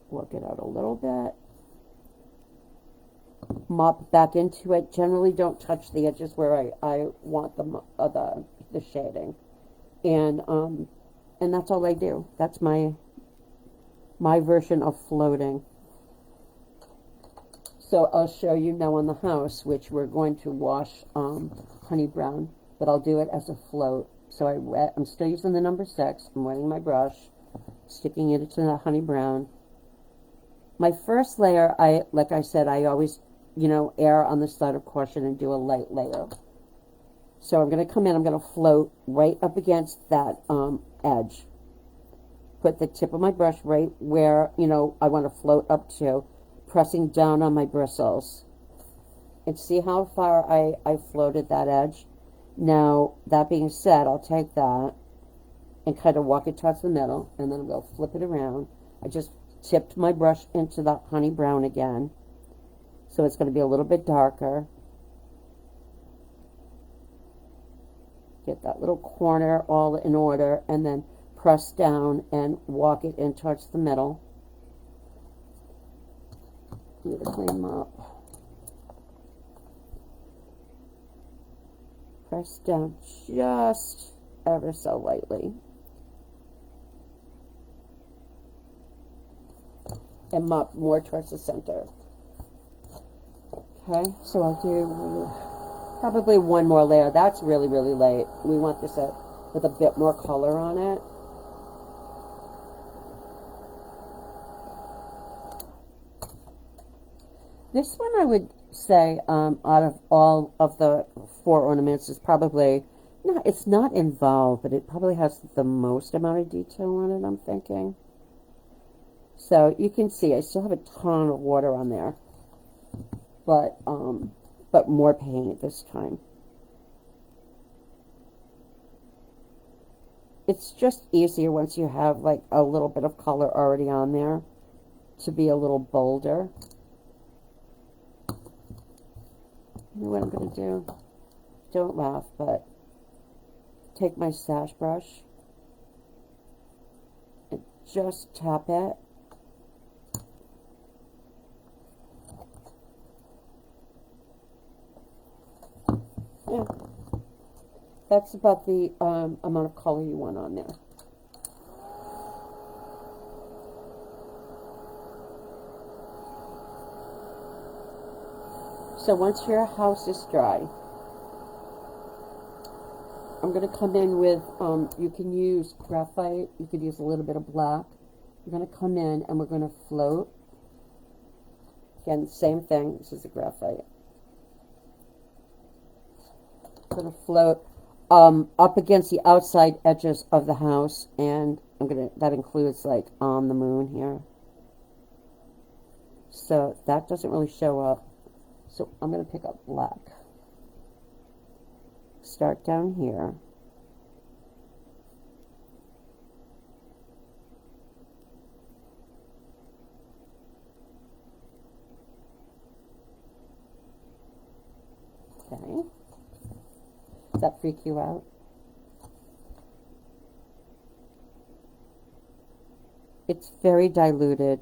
Work it out a little bit. mop back into it. Generally don't touch the edges where I want the shading. And that's all I do. That's my version of floating. So I'll show you now on the house, which we're going to wash honey brown, but I'll do it as a float. So I'm still using the number 6. I'm wetting my brush, sticking it into the honey brown. My first layer, like I said, I always, err on the side of caution and do a light layer. So I'm going to come in, I'm going to float right up against that edge. Put the tip of my brush right where, I want to float up to, pressing down on my bristles. And see how far I floated that edge? Now, that being said, I'll take that and kind of walk it towards the middle, and then I'm going to flip it around. I just tipped my brush into the honey brown again, so it's going to be a little bit darker. Get that little corner all in order, and then press down and walk it in towards the middle. Need a clean mop. Press down just ever so lightly. And mop more towards the center. Okay, so I'll do probably one more layer. That's really, really light. We want this with a bit more color on it. This one I would say, out of all of the 4 ornaments, is probably, no, it's not involved, but it probably has the most amount of detail on it, I'm thinking. So you can see I still have a ton of water on there, but more paint this time. It's just easier once you have like a little bit of color already on there to be a little bolder. You know what I'm going to do? Don't laugh, but take my sash brush and just tap it. Yeah. That's about the amount of color you want on there. So once your house is dry, I'm going to come in with, you can use graphite, you could use a little bit of black. We're going to come in and we're going to float. Again, same thing, this is the graphite. I'm going to float up against the outside edges of the house, and that includes like on the moon here. So that doesn't really show up. So I'm going to pick up black. Start down here. Okay. Does that freak you out? It's very diluted.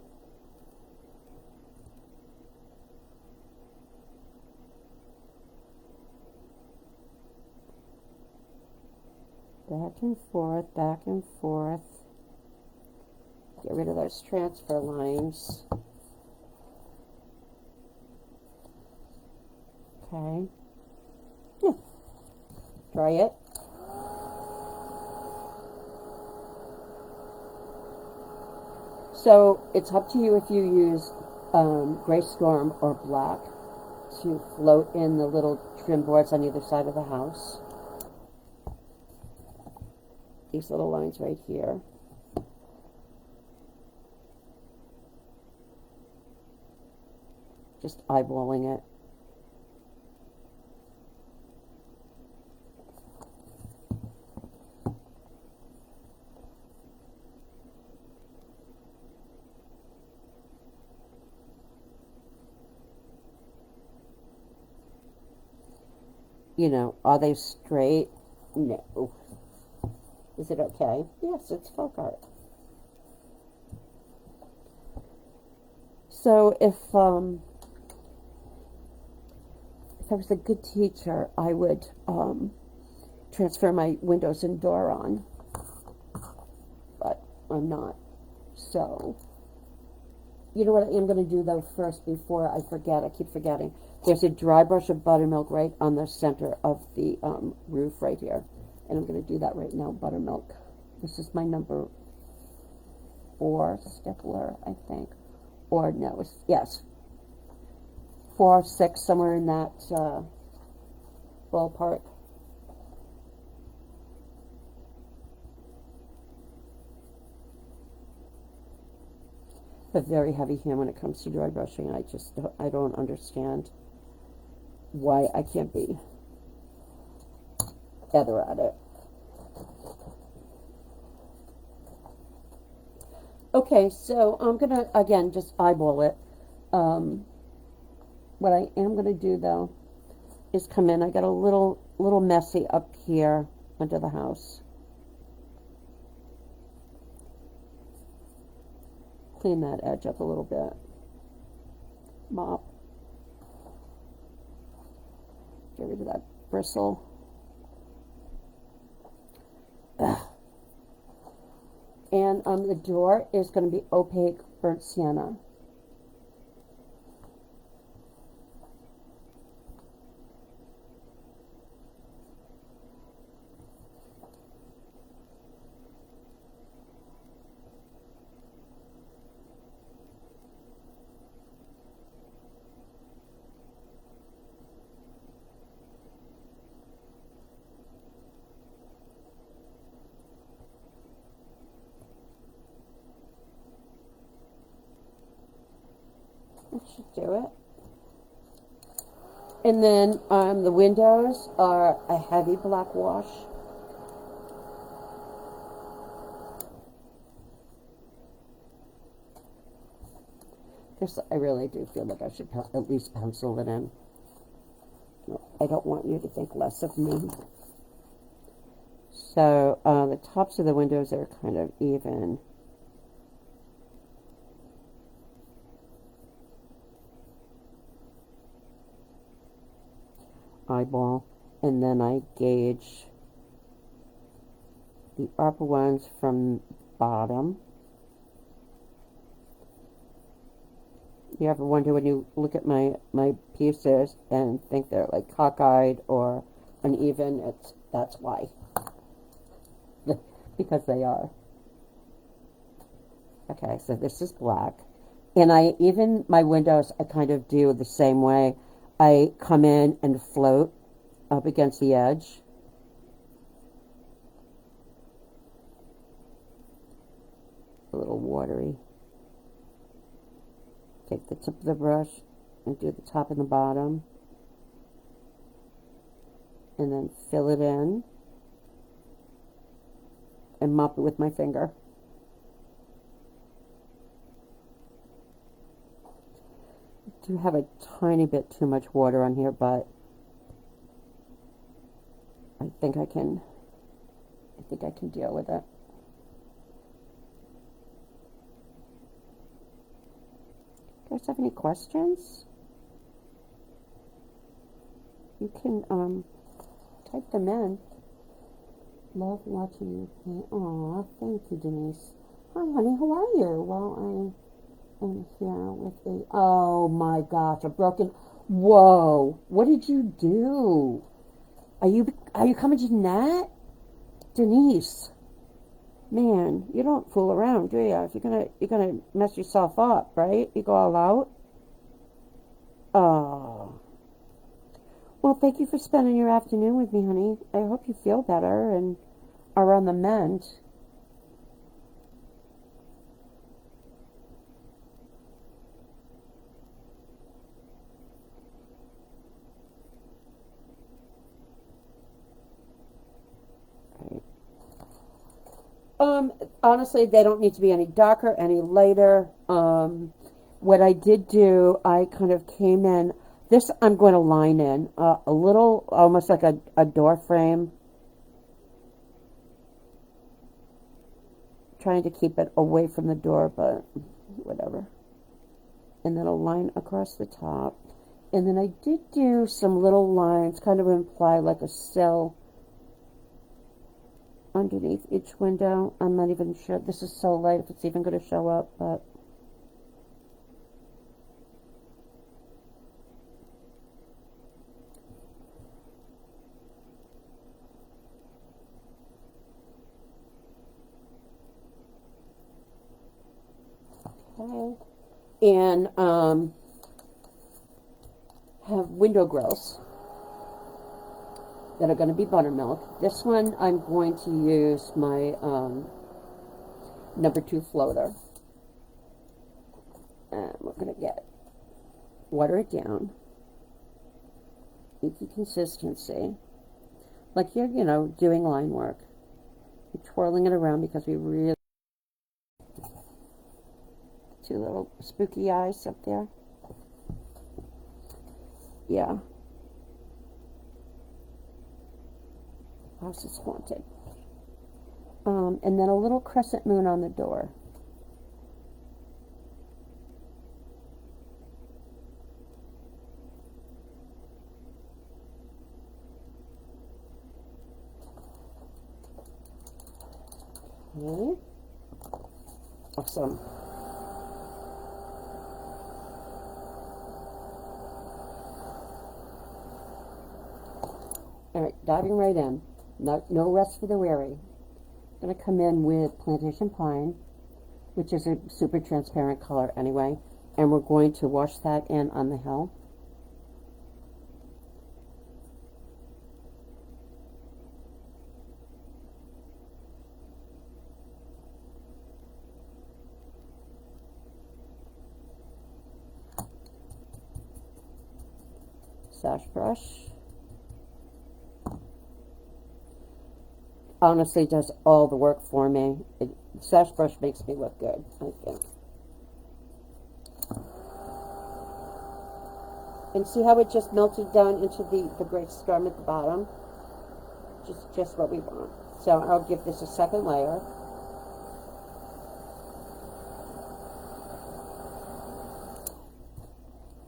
Back and forth, back and forth. Get rid of those transfer lines. Okay. Yeah. Dry it. So it's up to you if you use gray storm or black to float in the little trim boards on either side of the house. These little lines right here. Just eyeballing it. You know, are they straight? No. Is it okay? Yes, it's folk art. So if if I was a good teacher, I would transfer my windows and door on, but I'm not. So, you know what I am going to do though first before I forget? I keep forgetting. There's a dry brush of buttermilk right on the center of the roof right here, and I'm going to do that right now. Buttermilk. This is my number 4 stippler, I think, or no, yes, 4, 6, somewhere in that ballpark. A very heavy hand when it comes to dry brushing. I don't understand why I can't be better at it. Okay, so I'm gonna again just eyeball it. What I am gonna do though is come in. I got a little messy up here under the house. Clean that edge up a little bit. Mop. Get rid of that bristle. Ugh. And the door is going to be opaque burnt sienna. That should do it. And then the windows are a heavy black wash. I really do feel like I should at least pencil it in. No, I don't want you to think less of me. So the tops of the windows are kind of even. Eyeball, and then I gauge the upper ones from bottom. You ever wonder when you look at my pieces and think they're like cockeyed or uneven? That's why. Because they are. Okay, so this is black. And my windows, I kind of do the same way. I come in and float up against the edge. A little watery. Take the tip of the brush and do the top and the bottom. And then fill it in. And mop it with my finger. I do have a tiny bit too much water on here, but I think I can deal with it. Do you guys have any questions? You can type them in. Love watching you paint. Aw, thank you, Denise. Hi, honey, how are you? Well, I am here with a... Oh, my gosh, a broken... Whoa, what did you do? Are you coming to net? Denise, man, you don't fool around, do you? If you're gonna mess yourself up, right? You go all out. Oh. Well, thank you for spending your afternoon with me, honey. I hope you feel better and are on the mend. Honestly, they don't need to be any darker, any lighter. What I did do, I kind of came in. This I'm going to line in a little, almost like a door frame. Trying to keep it away from the door, but whatever. And then a line across the top. And then I did do some little lines, kind of imply like a cell underneath each window. I'm not even sure. This is so light if it's even going to show up, but okay. And have window grills that are going to be buttermilk. This one I'm going to use my number 2 floater. And we're going to water it down. Easy consistency. Like you're, doing line work. You're twirling it around because we really... 2 little spooky eyes up there. Yeah. House is haunted. And then a little crescent moon on the door. Okay. Awesome. All right, diving right in. No rest for the weary. I'm going to come in with Plantation Pine, which is a super transparent color anyway, and we're going to wash that in on the hill. Sash brush. Honestly does all the work for me. Sash brush makes me look good, I think. And see how it just melted down into the gray scrum at the bottom? Just what we want. So I'll give this a second layer.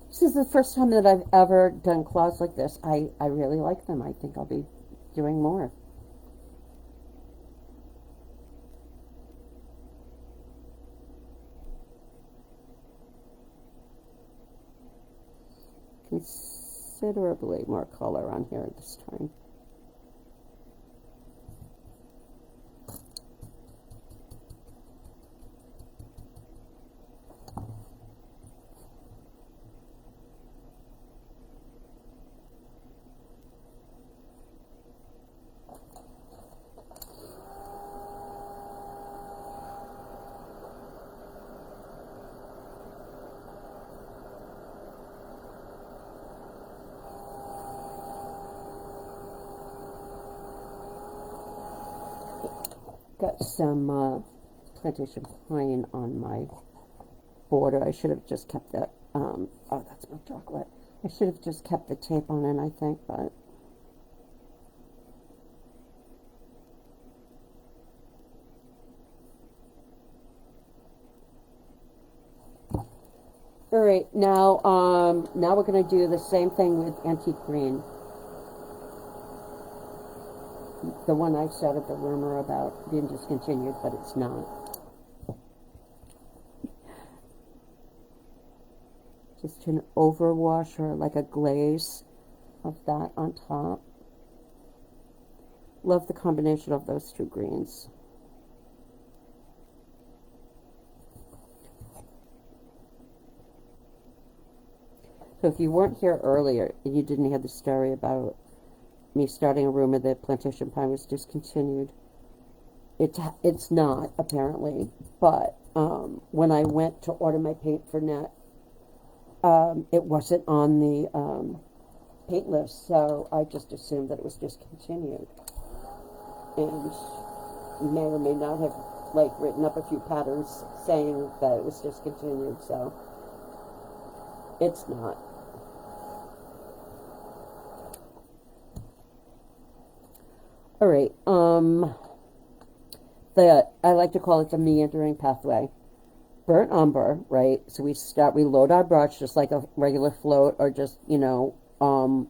This is the first time that I've ever done cloths like this. I really like them. I think I'll be doing more. Considerably more color on here this time. Got some Plantation Pine on my border. I should have just kept that. Oh, that's my chocolate. I should have just kept the tape on it, I think, but. All right, now we're going to do the same thing with Antique Green. The one I started the rumor about being discontinued, but it's not. Just an overwash or like a glaze of that on top. Love the combination of those 2 greens. So if you weren't here earlier and you didn't hear the story about me starting a rumor that Plantation Pine was discontinued, it's not, apparently, but when I went to order my paint for net, it wasn't on the paint list, so I just assumed that it was discontinued, and may or may not have written up a few patterns saying that it was discontinued, so it's not. All right, I like to call it the meandering pathway. burnt umber, right? So we load our brush just like a regular float, or just, doing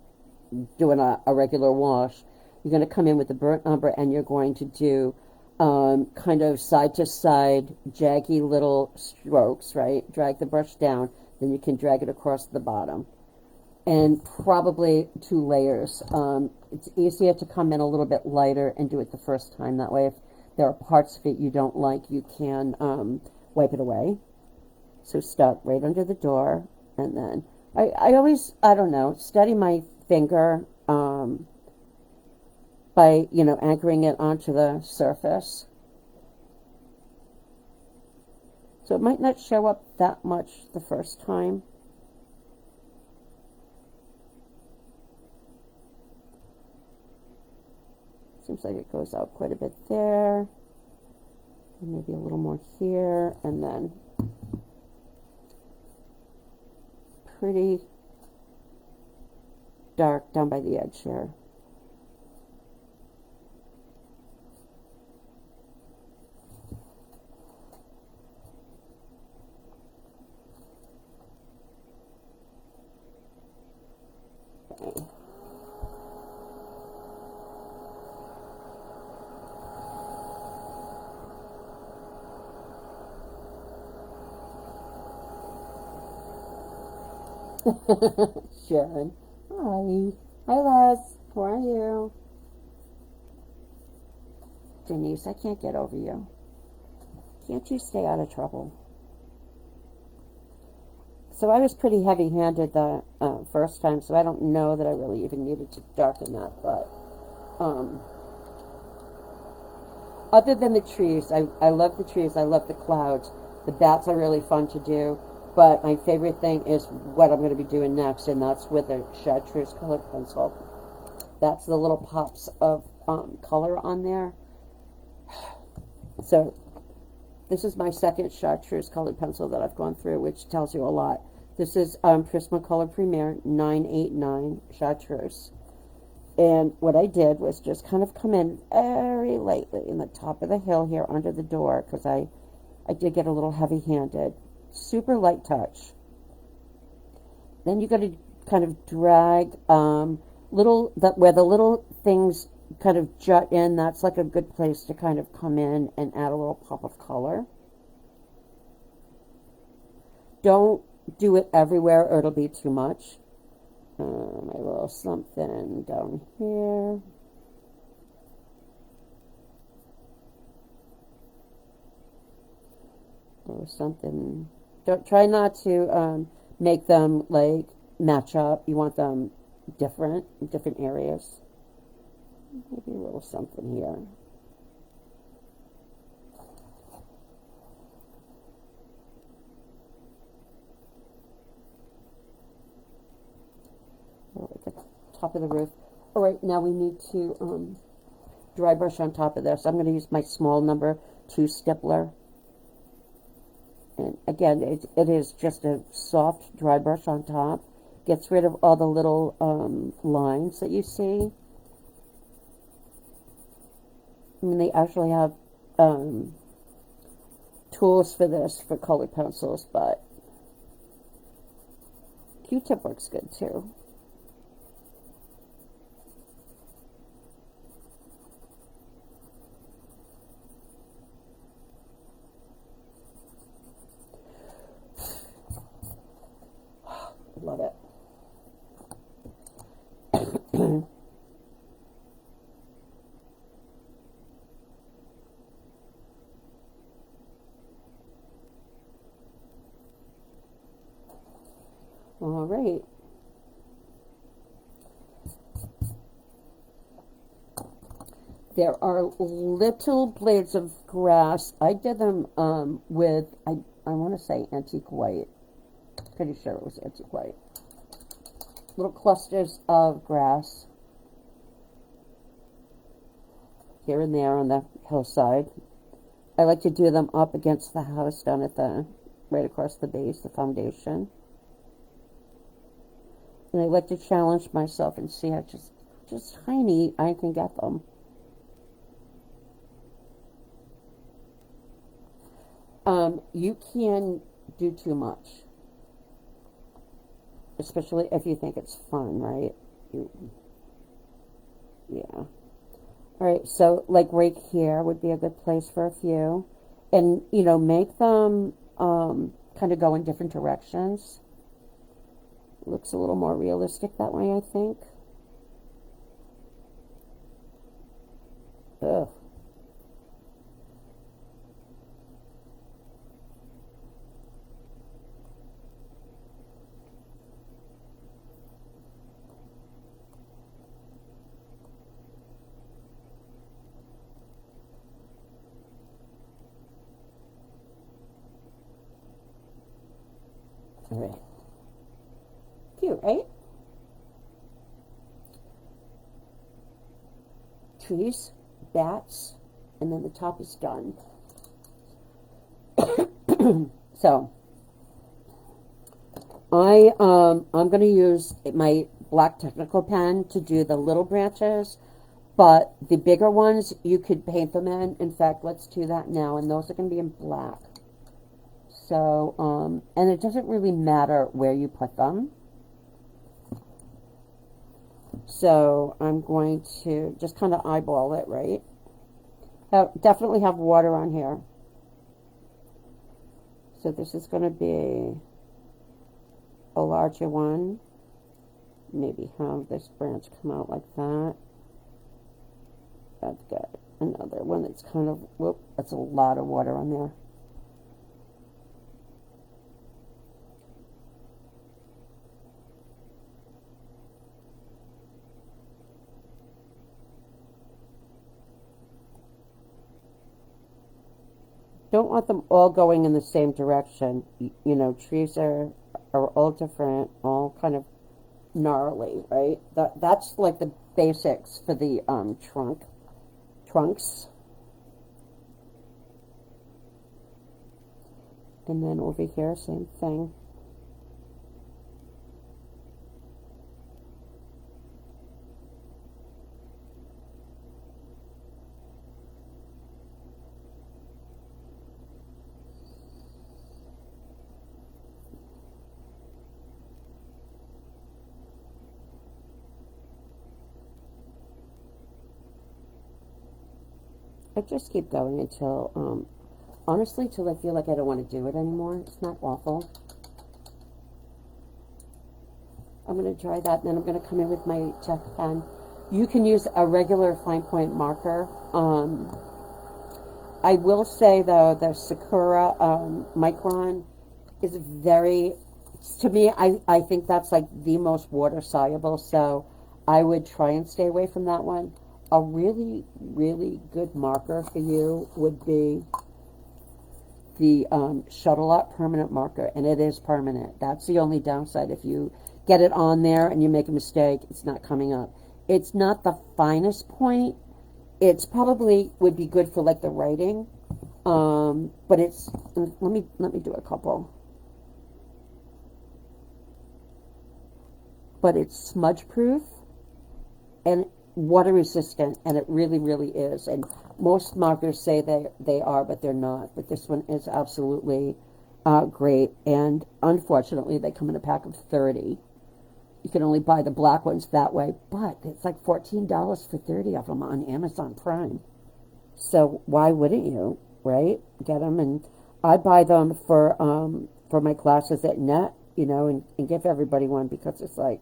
a regular wash. You're going to come in with the burnt umber, and you're going to do kind of side to side, jaggy little strokes, right? Drag the brush down, then you can drag it across the bottom. And probably 2 layers. It's easier to come in a little bit lighter and do it the first time. That way, if there are parts of it you don't like, you can wipe it away. So start right under the door, and then I always, I don't know, steady my finger by, anchoring it onto the surface. So it might not show up that much the first time. Seems like it goes out quite a bit there. And maybe a little more here, and then pretty dark down by the edge here. Okay. Sharon. Hi. Hi, Les. How are you? Denise, I can't get over you. Can't you stay out of trouble? So I was pretty heavy-handed the first time, so I don't know that I really even needed to darken that, but other than the trees, I love the trees, I love the clouds. The bats are really fun to do. But my favorite thing is what I'm going to be doing next, and that's with a chartreuse colored pencil. That's the little pops of color on there. So this is my second chartreuse colored pencil that I've gone through, which tells you a lot. This is Prismacolor Premier 989 chartreuse. And what I did was just kind of come in very lightly in the top of the hill here under the door, because I did get a little heavy-handed. Super light touch. Then you got to kind of drag where the little things kind of jut in. That's like a good place to kind of come in and add a little pop of color. Don't do it everywhere or it'll be too much. My little something down here. Or something. Don't try not to make them like match up. You want them different in different areas. Maybe a little something here. At the top of the roof. All right, now we need to dry brush on top of this. I'm going to use my small number 2 stippler. And again, it is just a soft dry brush on top. Gets rid of all the little lines that you see. I mean, they actually have tools for this, for colored pencils, but Q-tip works good too. Love it. All right. There are little blades of grass. I did them with, I want to say antique white. Pretty sure it was antique white. Little clusters of grass here and there on the hillside. I like to do them up against the house down at the, right across the base, the foundation. And I like to challenge myself and see how just tiny I can get them. You can do too much, especially if you think it's fun, right? Yeah. All right, so like right here would be a good place for a few. And, you know, make them kind of go in different directions. Looks a little more realistic that way, I think. Ugh. All right. Cute, right? Trees, bats, and then the top is done. So I'm going to use my black technical pen to do the little branches, but the bigger ones you could paint them in. In fact, let's do that now, and those are going to be in black. So and it doesn't really matter where you put them. So I'm going to just kind of eyeball it, right? Definitely have water on here. So this is going to be a larger one. Maybe have this branch come out like that. I've got another one that's kind of, whoop, that's a lot of water on there. Don't want them all going in the same direction. You know, trees are all different, all kind of gnarly, right? That's like the basics for the trunks. And then over here, same thing. I just keep going until, honestly, till I feel like I don't want to do it anymore. It's not awful. I'm going to dry that, and then I'm going to come in with my Gel pen. You can use a regular fine point marker. I will say, though, the Sakura Micron is very, to me, I think that's like the most water soluble, so I would try and stay away from that one. A really, really good marker for you would be the Shuttle Up Permanent Marker, and it is permanent. That's the only downside. If you get it on there and you make a mistake, it's not coming up. It's not the finest point. It's probably would be good for like the writing, but it's, let me do a couple. But it's smudge proof and water resistant, and it really, really is. And most markers say they are, but they're not. But this one is absolutely great. And unfortunately, they come in a pack of 30. You can only buy the black ones that way, but it's like $14 for 30 of them on Amazon Prime. So why wouldn't you, right? Get them, and I buy them for my classes at Net, you know, and give everybody one because it's like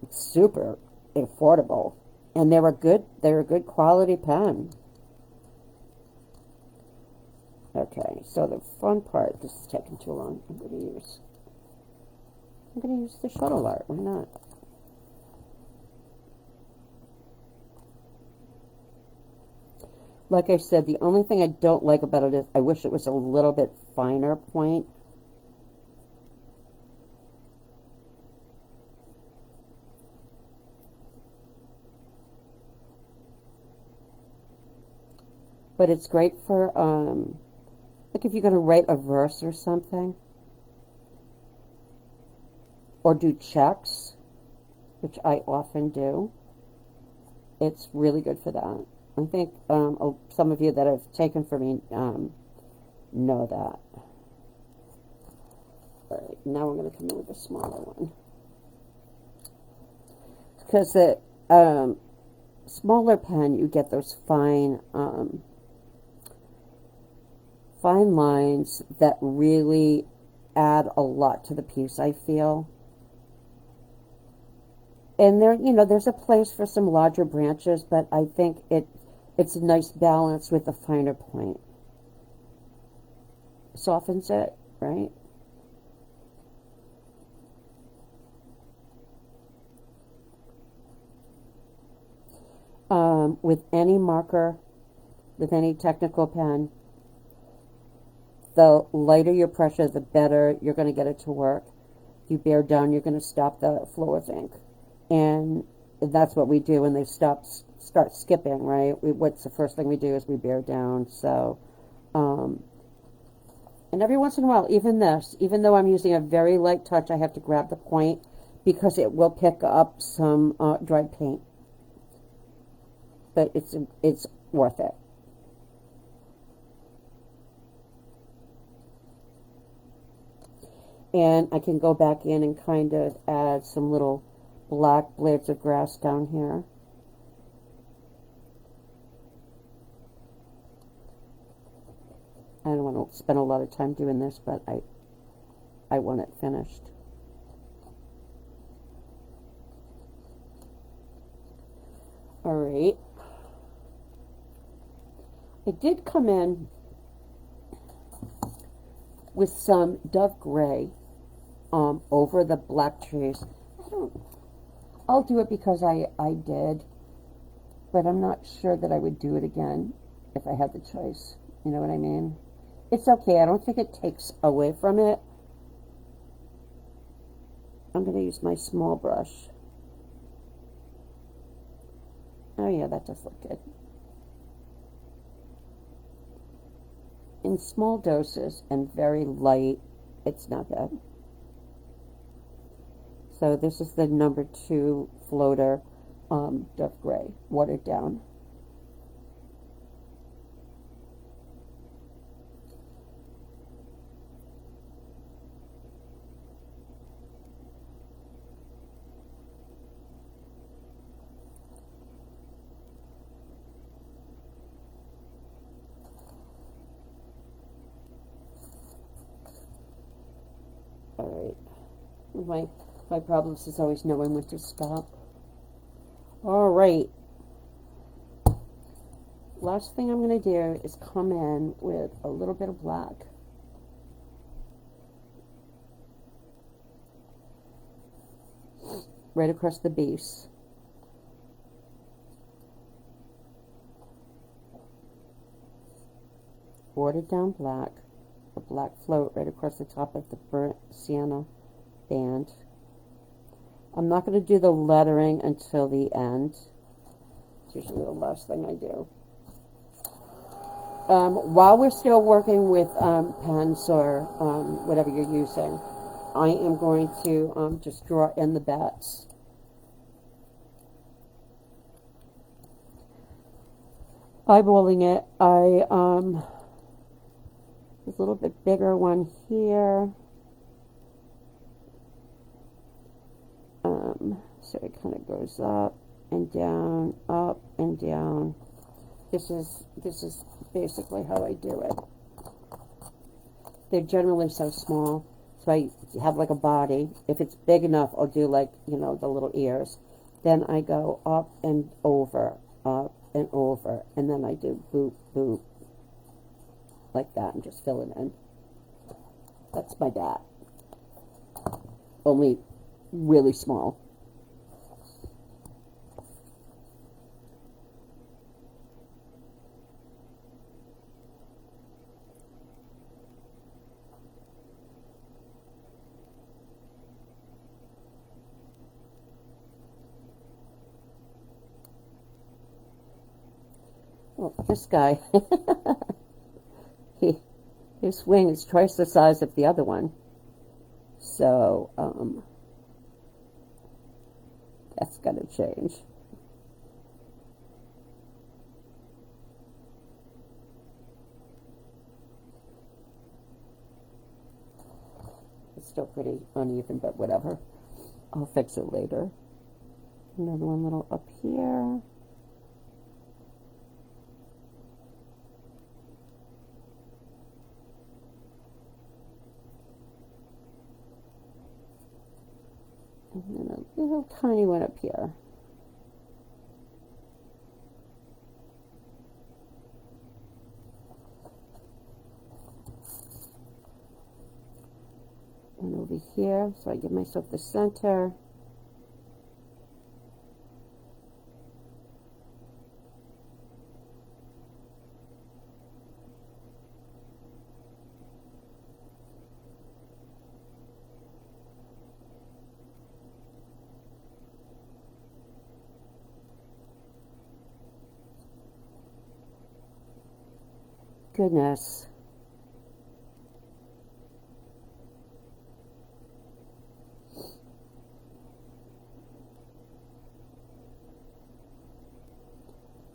it's super affordable, and they're a good quality pen. Okay, so the fun part, this is taking too long. I'm going to use the Shuttle Art. Why not? Like I said, the only thing I don't like about it is I wish it was a little bit finer point. But it's great for, like if you're going to write a verse or something, or do checks, which I often do. It's really good for that. I think some of you that have taken from me know that. Alright, now we're going to come in with a smaller one. Because the smaller pen, you get those fine lines that really add a lot to the piece, I feel. And there, you know, there's a place for some larger branches, but I think it's a nice balance with the finer point. Softens it, right? With any marker, with any technical pen, the lighter your pressure, the better you're going to get it to work. If you bear down, you're going to stop the flow of ink. And that's what we do when they start skipping, right? What's the first thing we do is we bear down. So, and every once in a while, even though I'm using a very light touch, I have to grab the point because it will pick up some dried paint. But it's worth it. And I can go back in and kind of add some little black blades of grass down here. I don't want to spend a lot of time doing this, but I want it finished. Alright. I did come in with some Dove Gray over the black trees. I'll do it because I did, but I'm not sure that I would do it again if I had the choice. You know what I mean? It's okay. I don't think it takes away from it. I'm going to use my small brush. Oh yeah, that does look good. In small doses and very light, it's not bad. So this is the number 2 floater Dove Gray, watered down. All right. My problems is always knowing when to stop. All right. Last thing I'm going to do is come in with a little bit of black. Right across the base. Watered down black. A black float right across the top of the burnt sienna band. I'm not going to do the lettering until the end. It's usually the last thing I do. While we're still working with pens or whatever you're using, I am going to just draw in the bats. Eyeballing it, there's a little bit bigger one here. So it kind of goes up and down, up and down. This is basically how I do it. They're generally so small, so I have like a body. If it's big enough, I'll do like, you know, the little ears. Then I go up and over, and then I do boop, boop, like that, and just fill it in. That's my bat. Only really small. Well, this guy, his wing is twice the size of the other one. So, that's got to change. still pretty uneven, but whatever. I'll fix it later. Another one little up here. And then a little tiny one up here. And over here, so I give myself the center. Goodness.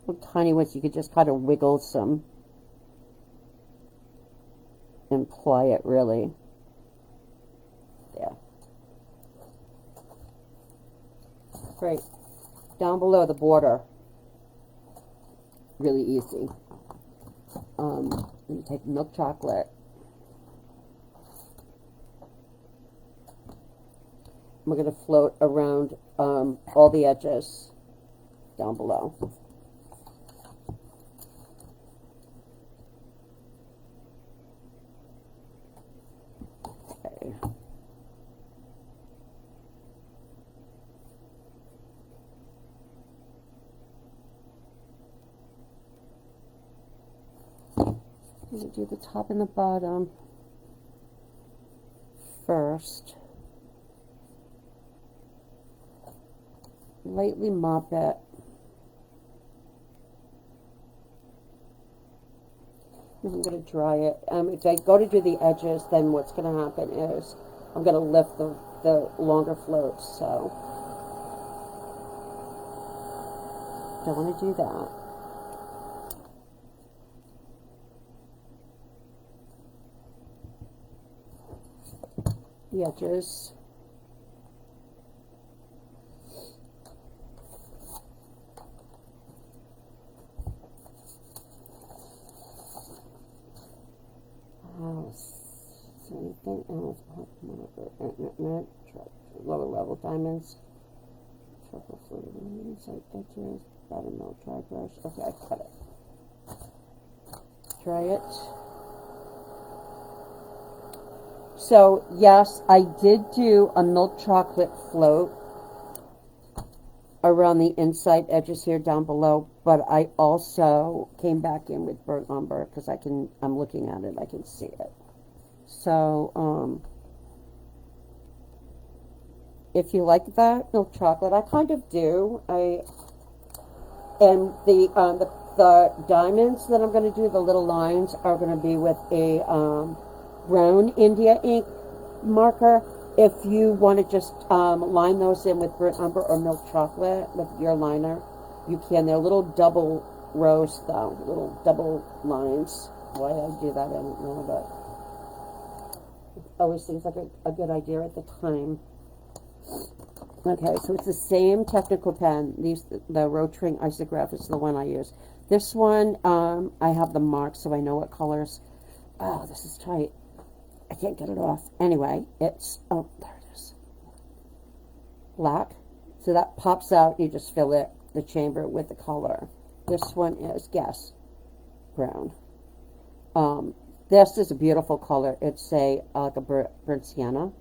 Little tiny ones, you could just kind of wiggle some and ply it really. There. Great. Down below the border. Really easy. You take milk chocolate. We're going to float around all the edges down below. Okay. I'm going to do the top and the bottom first. Lightly mop it. And I'm going to dry it. If I go to do the edges, then what's going to happen is I'm going to lift the longer floats. So don't want to do that. The edges. Anything else? Lower level diamonds. Truffle fluid on the inside edges. Bottom milk dry brush. Okay, I cut it. Dry it. So, yes, I did do a milk chocolate float around the inside edges here down below, but I also came back in with burnt umber because I'm looking at it, I can see it. So, if you like that milk chocolate, I kind of do. And the diamonds that I'm going to do, the little lines, are going to be with a brown India ink marker. If you want to just line those in with burnt umber or milk chocolate with your liner, you can. They're little double rows though, little double lines. Why I do that, I don't know, but it always seems like a good idea at the time. Okay, so it's the same technical pen. The Rotring Isograph is the one I use. This one, I have the mark so I know what colors. Oh, this is tight. I can't get it off. Anyway, it's, oh, there it is. Black. So that pops out. You just fill it, the chamber, with the color. This one is, guess, brown. This is a beautiful color. It's like a burnt sienna.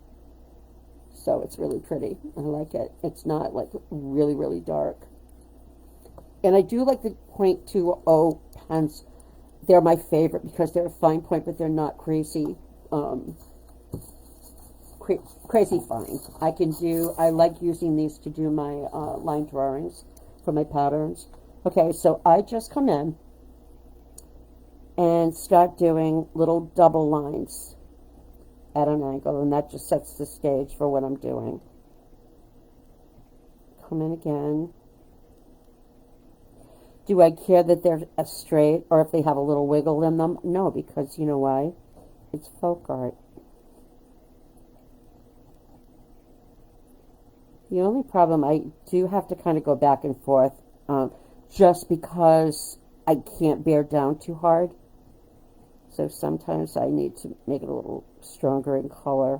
So it's really pretty. I like it. It's not like really, really dark. And I do like the .20 pens. They're my favorite because they're a fine point, but they're not crazy. Crazy fine. I like using these to do my line drawings for my patterns. Okay, so I just come in and start doing little double lines at an angle, and that just sets the stage for what I'm doing. Come in again. Do I care that they're straight or if they have a little wiggle in them? No, because you know why? It's folk art. The only problem, I do have to kind of go back and forth, just because I can't bear down too hard. So sometimes I need to make it a little stronger in color.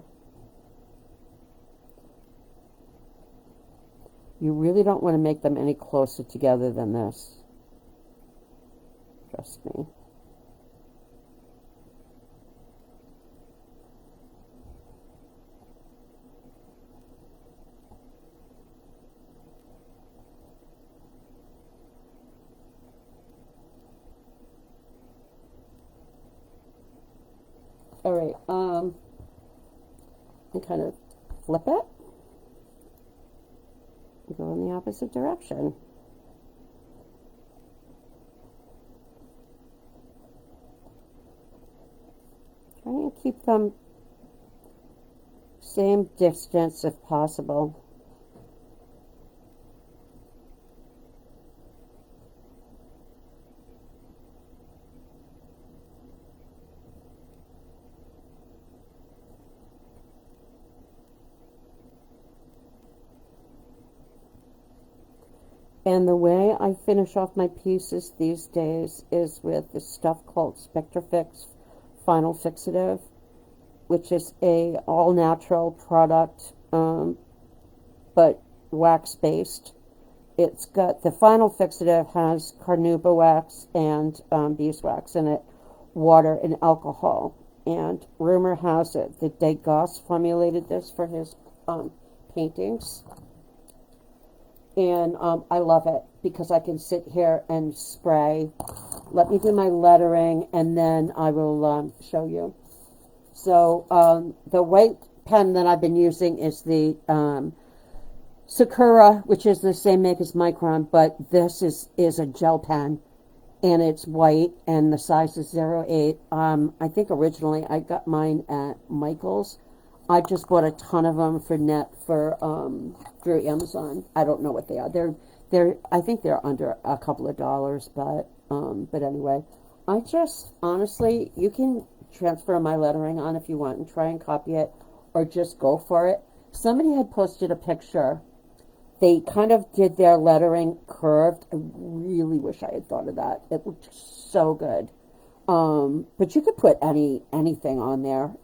You really don't want to make them any closer together than this. Trust me. All right, and kind of flip it and go in the opposite direction. Trying to keep them same distance if possible. And the way I finish off my pieces these days is with this stuff called Spectrafix Final Fixative, which is a all-natural product, but wax-based. It's got, the Final Fixative has carnauba wax and beeswax in it, water and alcohol. And rumor has it that Degas formulated this for his paintings. And I love it because I can sit here and spray. Let me do my lettering and then I will show you. So the white pen that I've been using is the Sakura, which is the same make as Micron, but this is a gel pen and it's white and the size is 08. I think originally I got mine at Michael's. I just bought a ton of them through Amazon. I don't know what they are. They're I think they're under a couple of dollars, but anyway, I just honestly, you can transfer my lettering on if you want and try and copy it, or just go for it. Somebody had posted a picture. They kind of did their lettering curved. I really wish I had thought of that. It looked so good. But you could put anything on there.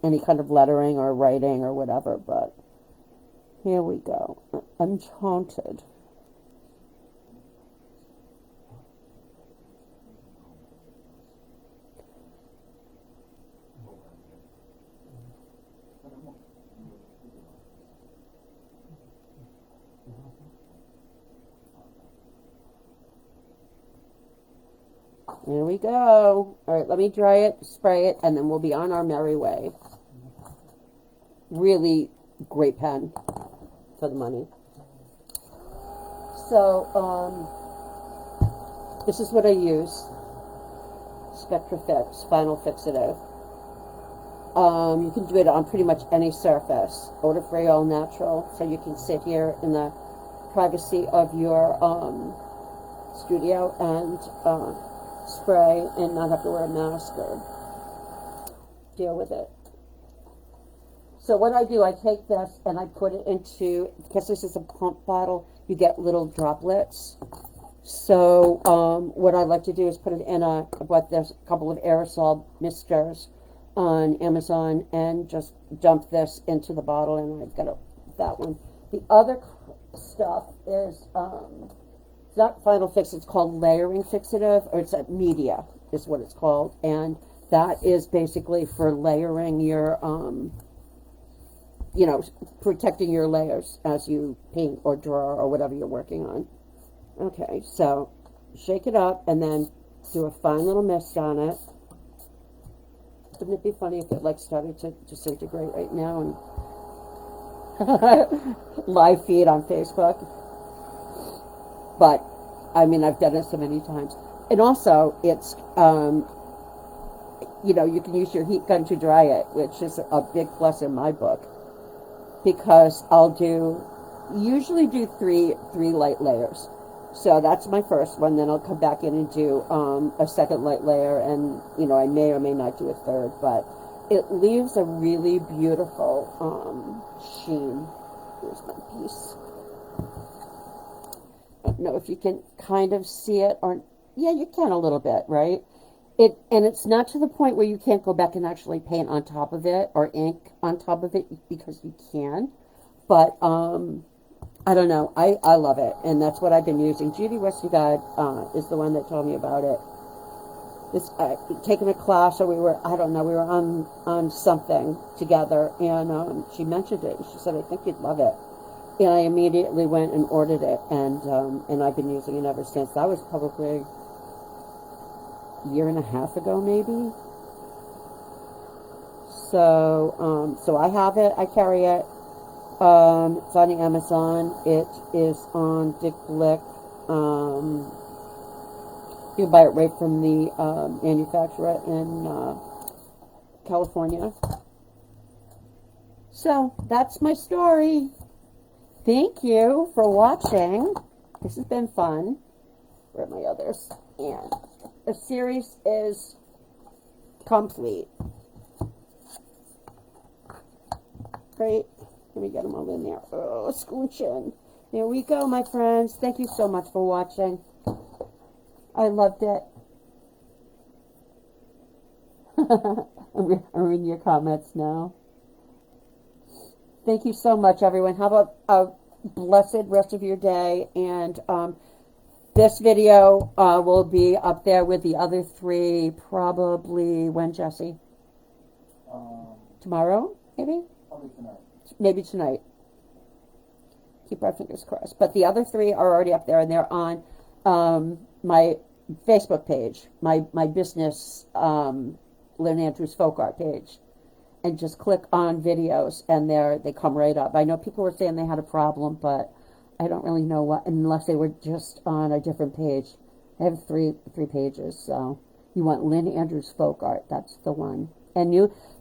Any kind of lettering or writing or whatever, but here we go. Enchanted. There we go. All right, let me dry it, spray it, and then we'll be on our merry way. Really great pen for the money. So, this is what I use. Spectrafix Final Fixative. You can do it on pretty much any surface. Odor-free, all natural. So you can sit here in the privacy of your studio and spray and not have to wear a mask or deal with it. So what I do, I take this and I put it into, because this is a pump bottle, you get little droplets. So what I like to do is put it in I bought this couple of aerosol misters on Amazon and just dump this into the bottle, and I've got that one. The other stuff is, it's not Final Fix, it's called Layering Fixative, or it's a Media is what it's called, and that is basically for layering your, protecting your layers as you paint or draw or whatever you're working on. Okay, so shake it up and then do a fine little mist on it. Wouldn't it be funny if it started to disintegrate right now and live feed on Facebook? But I mean, I've done it so many times. And also, it's you can use your heat gun to dry it, which is a big plus in my book, because I'll usually do three light layers. So that's my first one. Then I'll come back in and do a second light layer, and I may or may not do a third, but it leaves a really beautiful sheen Here's my piece. I don't know if you can kind of see it, or yeah, you can a little bit, right? And it's not to the point where you can't go back and actually paint on top of it or ink on top of it, because you can. But I don't know. I love it, and that's what I've been using. Judy Westigod is the one that told me about it. This taking a class, or we were on something together, and she mentioned it. She said, "I think you'd love it." And I immediately went and ordered it, and I've been using it ever since. That was probably a year and a half ago, maybe. So I have it. I carry it. It's on the Amazon. It is on Dick Blick. You can buy it right from the manufacturer in California. So that's my story. Thank you for watching. This has been fun. Where are my others? And the series is complete. Great. Let me get them all in there. Oh, scooching. There we go, my friends. Thank you so much for watching. I loved it. I'm reading your comments now. Thank you so much, everyone. Have a blessed rest of your day. And this video will be up there with the other three probably when, Jesse? Tomorrow, maybe?
Probably tonight.
Maybe tonight. Keep our fingers crossed. But the other three are already up there, and they're on my Facebook page, my business Lynn Andrews Folk Art page. And just click on videos, and they come right up. I know people were saying they had a problem, but I don't really know what, unless they were just on a different page. I have three pages, so you want Lynn Andrews Folk Art. That's the one. And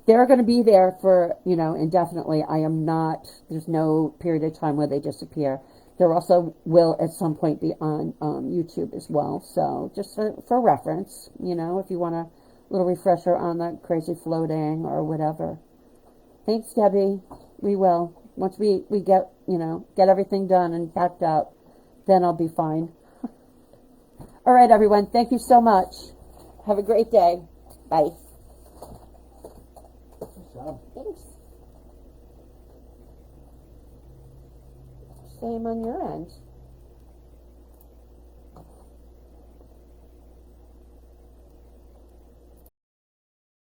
they're going to be there for, indefinitely. I am not, there's no period of time where they disappear. There also will at some point be on YouTube as well. So just for reference, if you want a little refresher on the crazy floating or whatever. Thanks, Debbie. We will. Once we get, get everything done and packed up, then I'll be fine. All right, everyone. Thank you so much. Have a great day. Bye. Thanks. Same on your end.